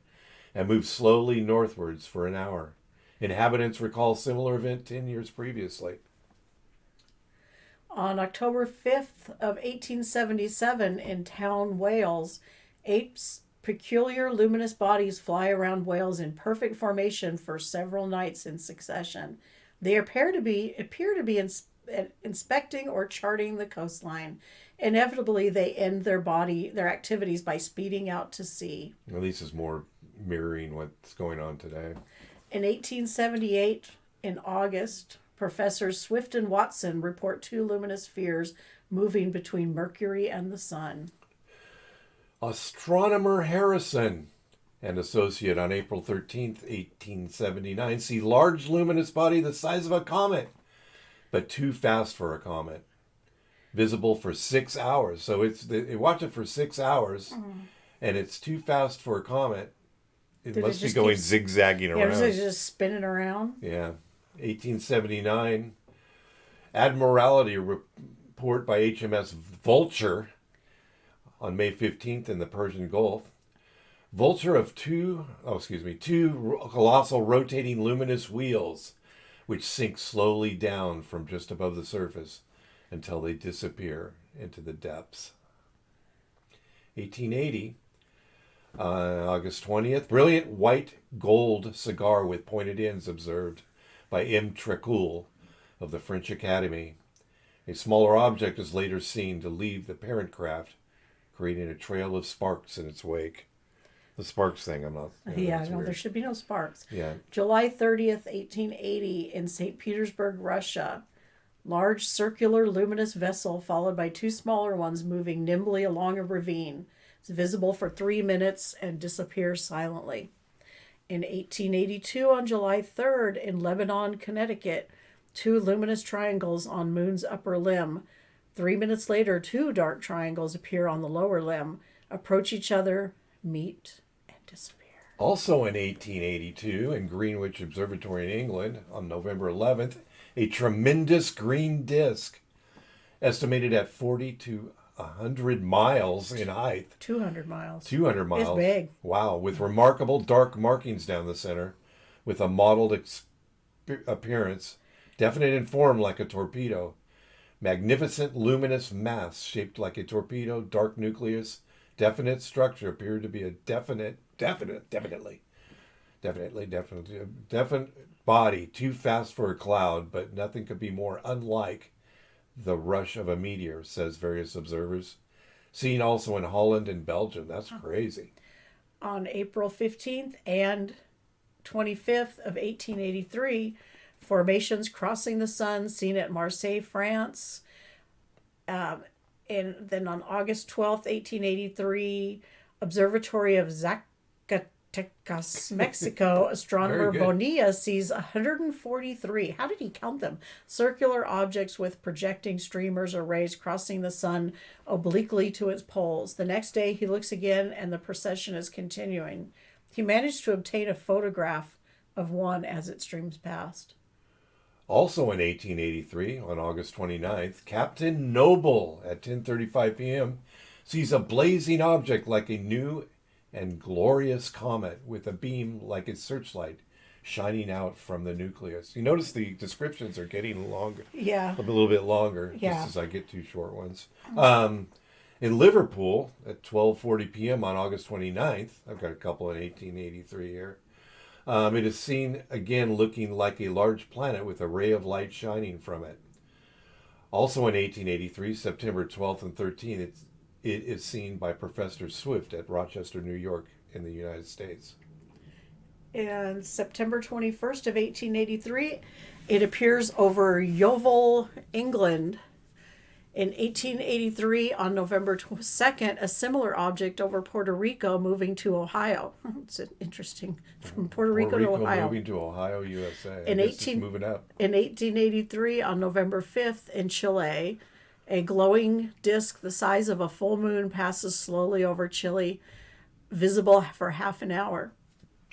and moved slowly northwards for an hour. Inhabitants recall similar event 10 years previously. On October 5th of 1877, in Town, Wales, 8 peculiar luminous bodies fly around Wales in perfect formation for several nights in succession. They appear to be inspecting or charting the coastline. Inevitably, they end their activities by speeding out to sea. Well, this is more mirroring what's going on today. In 1878, in August, Professors Swift and Watson report 2 luminous spheres moving between Mercury and the Sun. Astronomer Harrison and associate on April 13th, 1879, see large luminous body the size of a comet, but too fast for a comet. Visible for 6 hours. So they watch it for 6 hours, and it's too fast for a comet. It must be going zigzagging around. Yeah, it's just spinning around. Yeah. 1879, Admiralty report by HMS Vulture on May 15th in the Persian Gulf. Vulture of two colossal rotating luminous wheels, which sink slowly down from just above the surface until they disappear into the depths. 1880, August 20th, brilliant white gold cigar with pointed ends observed by M. Trécoul of the French Academy. A smaller object is later seen to leave the parent craft, creating a trail of sparks in its wake. The sparks thing, I'm not... There should be no sparks. Yeah. July 30th, 1880, in St. Petersburg, Russia. Large circular luminous vessel followed by 2 smaller ones moving nimbly along a ravine. It's visible for 3 minutes and disappears silently. In 1882, on July 3rd, in Lebanon, Connecticut, 2 luminous triangles on Moon's upper limb. 3 minutes later, 2 dark triangles appear on the lower limb, approach each other, meet, and disappear. Also in 1882, in Greenwich Observatory in England, on November 11th, a tremendous green disk, estimated at 40 to 100 miles in height. 200 miles. 200 miles. It's big. Wow, with remarkable dark markings down the center, with a mottled appearance, definite in form like a torpedo. Magnificent luminous mass shaped like a torpedo, dark nucleus, definite structure appeared to be a definite body, too fast for a cloud, but nothing could be more unlike the rush of a meteor, says various observers. Seen also in Holland and Belgium. That's crazy. On April 15th and 25th of 1883, formations crossing the sun seen at Marseille, France. And then on August 12th, 1883, Observatory of Zacatecas, Mexico, astronomer Bonilla sees 143, how did he count them? Circular objects with projecting streamers or rays crossing the sun obliquely to its poles. The next day he looks again and the procession is continuing. He managed to obtain a photograph of one as it streams past. Also in 1883, on August 29th, Captain Noble at 10:35 p.m. sees a blazing object like a new and glorious comet with a beam like a searchlight shining out from the nucleus. You notice the descriptions are getting longer. Yeah. A little bit longer, Yeah. just as I get two short ones. In Liverpool at 12:40 p.m. on August 29th, I've got a couple in 1883 here. It is seen again looking like a large planet with a ray of light shining from it. Also in 1883, September 12th and 13th, it is seen by Professor Swift at Rochester, New York in the United States. And September 21st of 1883, it appears over Yeovil, England. In 1883, on November 2nd, a similar object over Puerto Rico moving to Ohio. It's interesting. From Puerto Rico to Ohio. Moving to Ohio, USA. It's moving up. In 1883, on November 5th, in Chile, a glowing disc the size of a full moon passes slowly over Chile, visible for half an hour.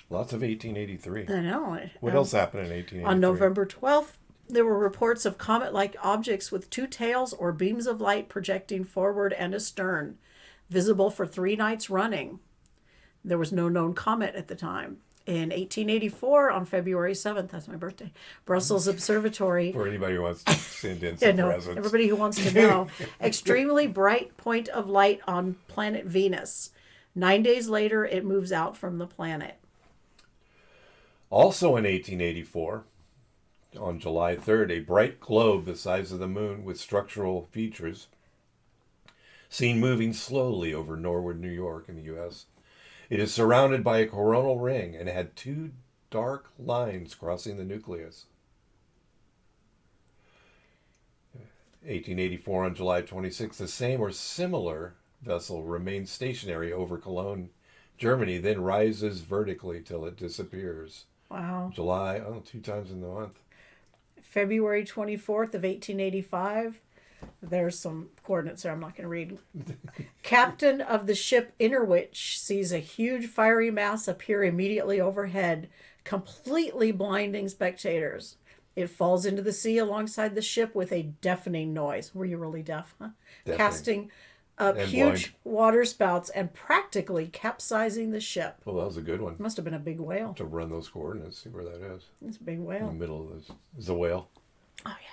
Lots of 1883. I know. What else happened in 1883? On November 12th, there were reports of comet-like objects with two tails or beams of light projecting forward and astern, visible for 3 nights running. There was no known comet at the time. In 1884, on February 7th, that's my birthday, Brussels Observatory. For anybody who wants to send in some presents. Everybody who wants to know. Extremely bright point of light on planet Venus. 9 days later, it moves out from the planet. Also in 1884, on July 3rd, a bright globe the size of the moon with structural features seen moving slowly over Norwood, New York in the U.S. It is surrounded by a coronal ring and had 2 dark lines crossing the nucleus. 1884, on July 26th, the same or similar vessel remains stationary over Cologne, Germany, then rises vertically till it disappears. Wow. July, 2 times in the month. February 24th of 1885. There's some coordinates there I'm not going to read. Captain of the ship Innerwich sees a huge fiery mass appear immediately overhead, completely blinding spectators. It falls into the sea alongside the ship with a deafening noise. Were you really deaf, huh? Deafening. Casting up And huge water spouts and practically capsizing the ship. Well, that was a good one. Must have been a big whale. To run those coordinates, see where that is. It's a big In the whale. middle of this is a whale. Oh, yeah.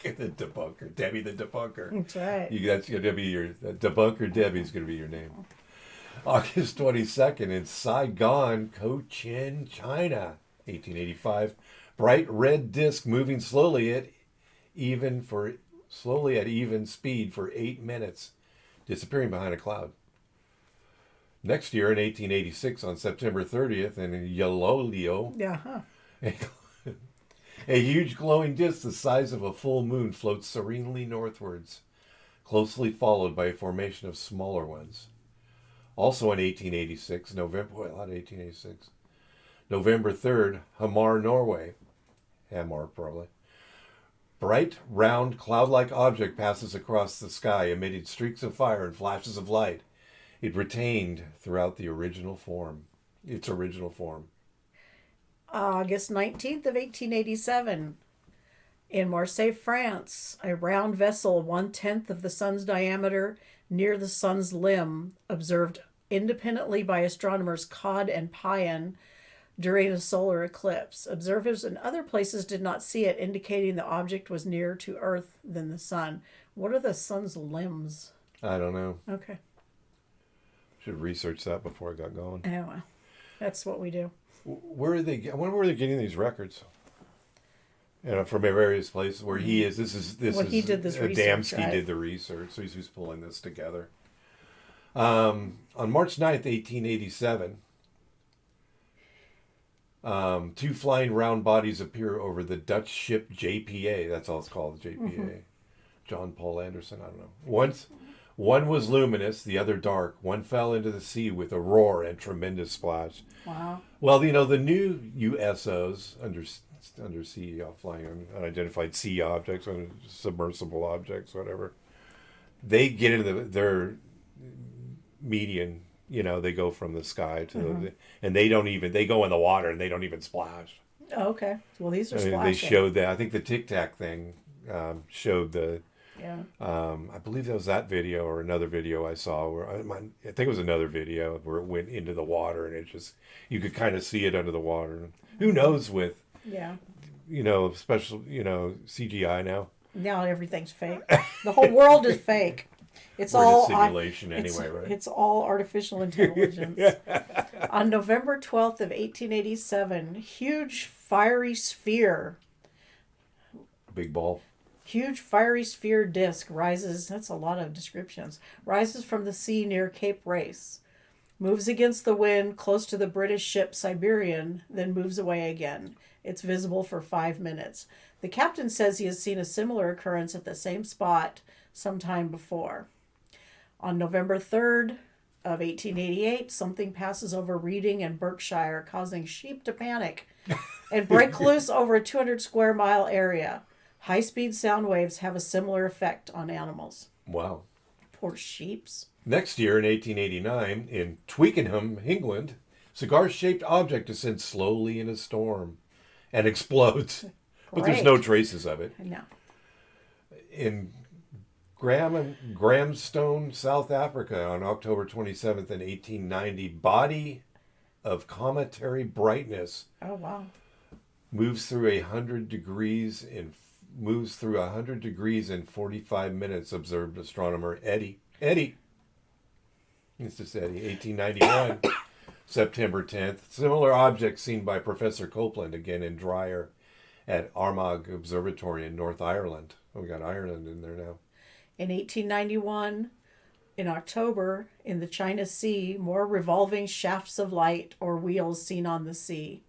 The debunker, Debbie the debunker. That's right. That's going to be your debunker. Debbie's going to be your name. August 22nd in Saigon, Cochin, China, 1885. Bright red disc moving slowly at even speed for 8 minutes, disappearing behind a cloud. Next year in 1886, on September 30th, in Yalolio, Yeah, huh? a huge glowing disc the size of a full moon floats serenely northwards, closely followed by a formation of smaller ones. Also in 1886, November 3rd, Hamar, Norway. Hamar, probably. Bright, round, cloud-like object passes across the sky, emitting streaks of fire and flashes of light. It retained throughout its original form. August 19th of 1887. In Marseille, France, a round vessel 1/10 of the sun's diameter near the sun's limb, observed independently by astronomers Codd and Payan during a solar eclipse. Observers in other places did not see it, indicating the object was nearer to Earth than the sun. What are the sun's limbs? I don't know. Okay. Should research that before I got going. Oh, well. That's what we do. Where are they? I wonder where they're getting these records. From various places where he is. This is he did this research, Adamski right? did the research, so he's pulling this together. On March 9th, 1887, 2 flying round bodies appear over the Dutch ship JPA. That's all it's called, JPA. Mm-hmm. John Paul Anderson. I don't know. One was luminous, the other dark. One fell into the sea with a roar and tremendous splash. Wow. Well, the new USOs, undersea flying unidentified sea objects, submersible objects, whatever, they get into their median they go from the sky to and they go in the water and they don't even splash. Oh, okay. Well, these are I mean, splashing. they showed that. I think the Tic Tac thing showed the. Yeah. I believe that was that video or another video I saw where I think it was another video where it went into the water and you could kind of see it under the water. Who knows with special CGI now. Now everything's fake. The whole world is fake. It's We're all in a simulation anyway, right? It's all artificial intelligence. On November 12th of 1887, huge fiery sphere. Big ball. Huge fiery sphere disk rises. That's a lot of descriptions. Rises from the sea near Cape Race. Moves against the wind close to the British ship Siberian, then moves away again. It's visible for 5 minutes. The captain says he has seen a similar occurrence at the same spot sometime before. On November 3rd of 1888, something passes over Reading and Berkshire, causing sheep to panic and break loose over a 200 square mile area. High-speed sound waves have a similar effect on animals. Wow. Poor sheeps. Next year, in 1889, in Twickenham, England, cigar-shaped object descends slowly in a storm and explodes. But there's no traces of it. No. In Grahamstone, South Africa, on October 27th in 1890, body of cometary brightness. Oh, wow. Moves through 100 degrees in 45 minutes, observed astronomer Eddie. It's just Eddie. 1891, September 10th. Similar object seen by Professor Copeland, again in Dryer, at Armagh Observatory in North Ireland. Oh, we got Ireland in there now. In 1891, in October, in the China Sea, more revolving shafts of light or wheels seen on the sea.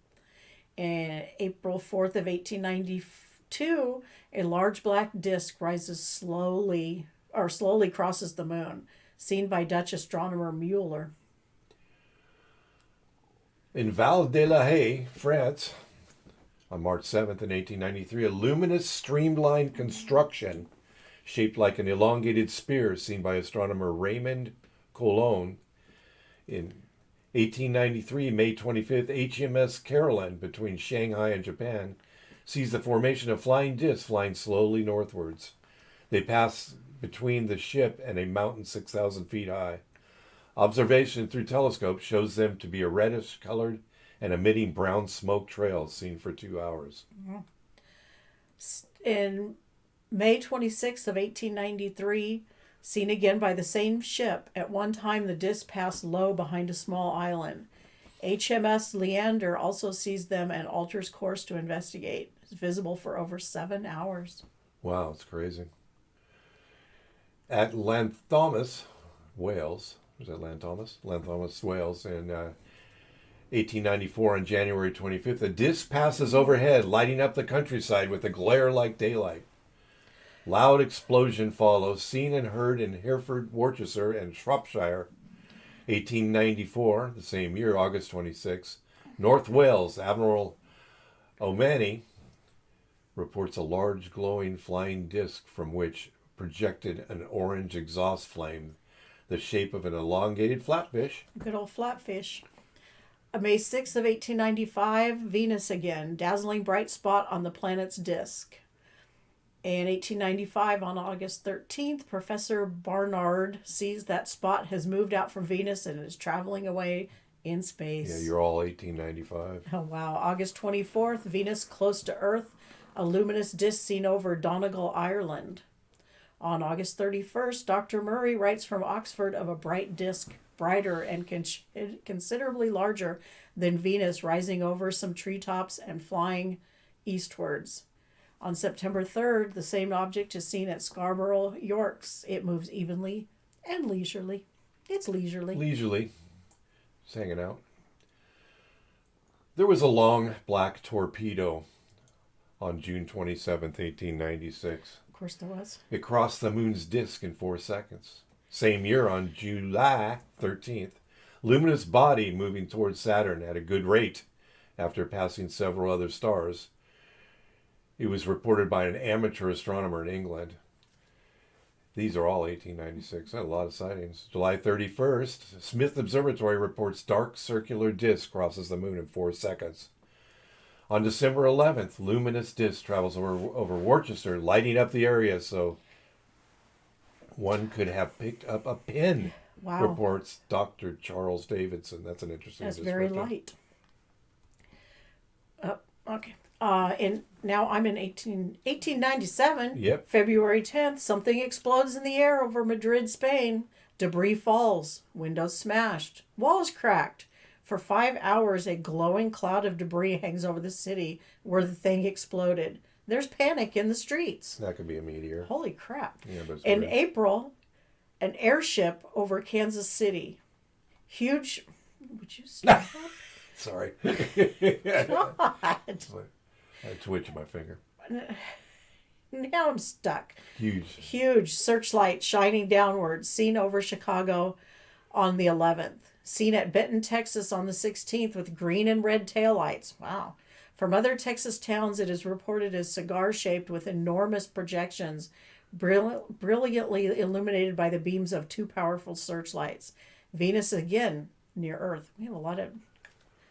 And April 4th of 1892, a large black disc slowly crosses the moon, seen by Dutch astronomer Mueller. In Val de la Haye, France, on March 7th in 1893, a luminous streamlined construction shaped like an elongated spear seen by astronomer Raymond Colon. In 1893, May 25th, HMS Caroline between Shanghai and Japan sees the formation of flying discs flying slowly northwards. They pass between the ship and a mountain 6,000 feet high. Observation through telescope shows them to be a reddish colored and emitting brown smoke trails seen for 2 hours. In May 26th of 1893, seen again by the same ship. At one time, the disc passed low behind a small island. HMS Leander also sees them and alters course to investigate. It's visible for over 7 hours. Wow, it's crazy. At Lanthomas, Wales, was that Lanthomas? Lanthomas, Wales, in 1894 on January 25th, a disc passes overhead, lighting up the countryside with a glare like daylight. Loud explosion follows, seen and heard in Hereford, Worcestershire, and Shropshire. 1894, the same year, August 26, North Wales, Admiral O'Mani reports a large glowing flying disc from which projected an orange exhaust flame, the shape of an elongated flatfish. Good old flatfish. May 6th of 1895, Venus again, dazzling bright spot on the planet's disk. In 1895, on August 13th, Professor Barnard sees that spot has moved out from Venus and is traveling away in space. Yeah, you're all 1895. Oh, wow. August 24th, Venus close to Earth, a luminous disk seen over Donegal, Ireland. On August 31st, Dr. Murray writes from Oxford of a bright disk, brighter and considerably larger than Venus, rising over some treetops and flying eastwards. On September 3rd, the same object is seen at Scarborough, Yorks. It moves evenly and leisurely. It's leisurely. Leisurely. Just hanging out. There was a long black torpedo on June 27th, 1896. Of course there was. It crossed the moon's disk in 4 seconds. Same year, on July 13th, luminous body moving towards Saturn at a good rate after passing several other stars. It was reported by an amateur astronomer in England. These are all 1896. Had a lot of sightings. July 31st, Smith Observatory reports dark circular disk crosses the moon in 4 seconds. On December 11th, luminous disk travels over Worcester, lighting up the area so one could have picked up a pin. Wow. Reports Dr. Charles Davidson. That's an interesting That's description. very light. Okay. Now I'm in 1897. Yep. February 10th, something explodes in the air over Madrid, Spain. Debris falls, windows smashed, walls cracked. For 5 hours, a glowing cloud of debris hangs over the city where the thing exploded. There's panic in the streets. That could be a meteor. Holy crap. Yeah, but it's In weird. April, an airship over Kansas City. Huge. Would you stop? Sorry. God. I twitched my finger. Now I'm stuck. Huge. Searchlight shining downward, seen over Chicago on the 11th. Seen at Benton, Texas on the 16th with green and red taillights. Wow. From other Texas towns, it is reported as cigar-shaped with enormous projections, brilliantly illuminated by the beams of 2 powerful searchlights. Venus again, near Earth. We have a lot of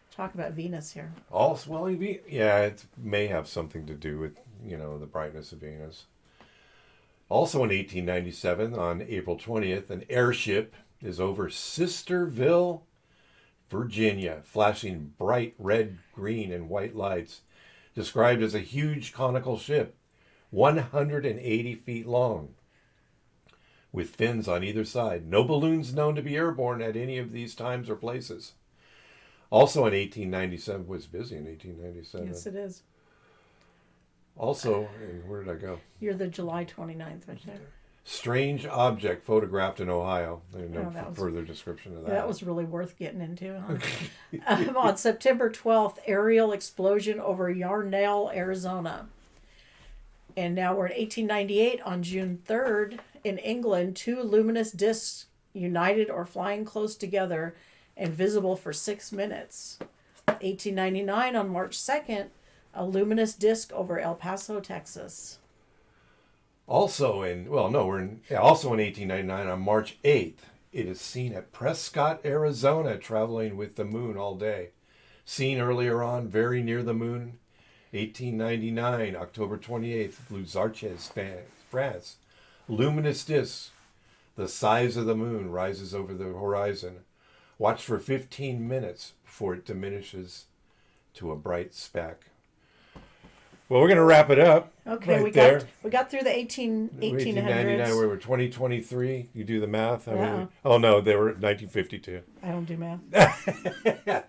talk about Venus here. Also, well, yeah, it may have something to do with, the brightness of Venus. Also in 1897, on April 20th, an airship is over Sisterville, Virginia, flashing bright red, green, and white lights, described as a huge conical ship, 180 feet long, with fins on either side. No balloons known to be airborne at any of these times or places. Also in 1897, was busy in 1897. Yes, it is. Also, and where did I go? You're the July 29th right there. Strange object photographed in Ohio. No that was- further description of that. That was really worth getting into. Huh? On September 12th, aerial explosion over Yarnell, Arizona. And now we're in 1898. On June 3rd, in England, 2 luminous disks united or flying close together and visible for 6 minutes. 1899, on March 2nd, a luminous disk over El Paso, Texas. Also in 1899, on March 8th, it is seen at Prescott, Arizona, traveling with the moon all day. Seen earlier on, very near the moon, 1899, October 28th, Les Arches, France. Luminous disk, the size of the moon, rises over the horizon. Watch for 15 minutes before it diminishes to a bright speck. Well, we're going to wrap it up. Okay, right we got through the 1800s. 1899, we were 2023. You do the math? Yeah. Oh, no, they were 1952. I don't do math.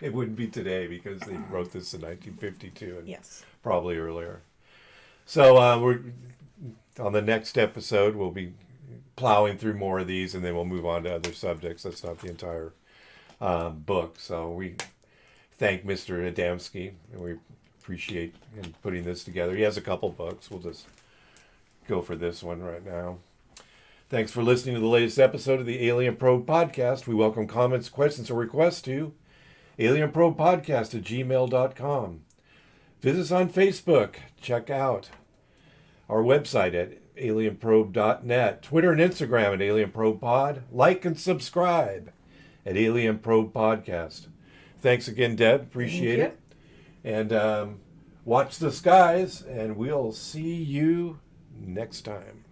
It wouldn't be today because they wrote this in 1952 and Yes. probably earlier. So we're on the next episode, we'll be plowing through more of these, and then we'll move on to other subjects. That's not the entire book. So we thank Mr. Adamski, and we appreciate him putting this together. He has a couple books. We'll just go for this one right now. Thanks for listening to the latest episode of the Alien Probe Podcast. We welcome comments, questions, or requests to alienprobepodcast@gmail.com. Visit us on Facebook. Check out our website at alienprobe.net. Twitter and Instagram at alienprobepod. Like and subscribe at Alien Probe Podcast. Thanks again, Deb. Appreciate it. And watch the skies, and we'll see you next time.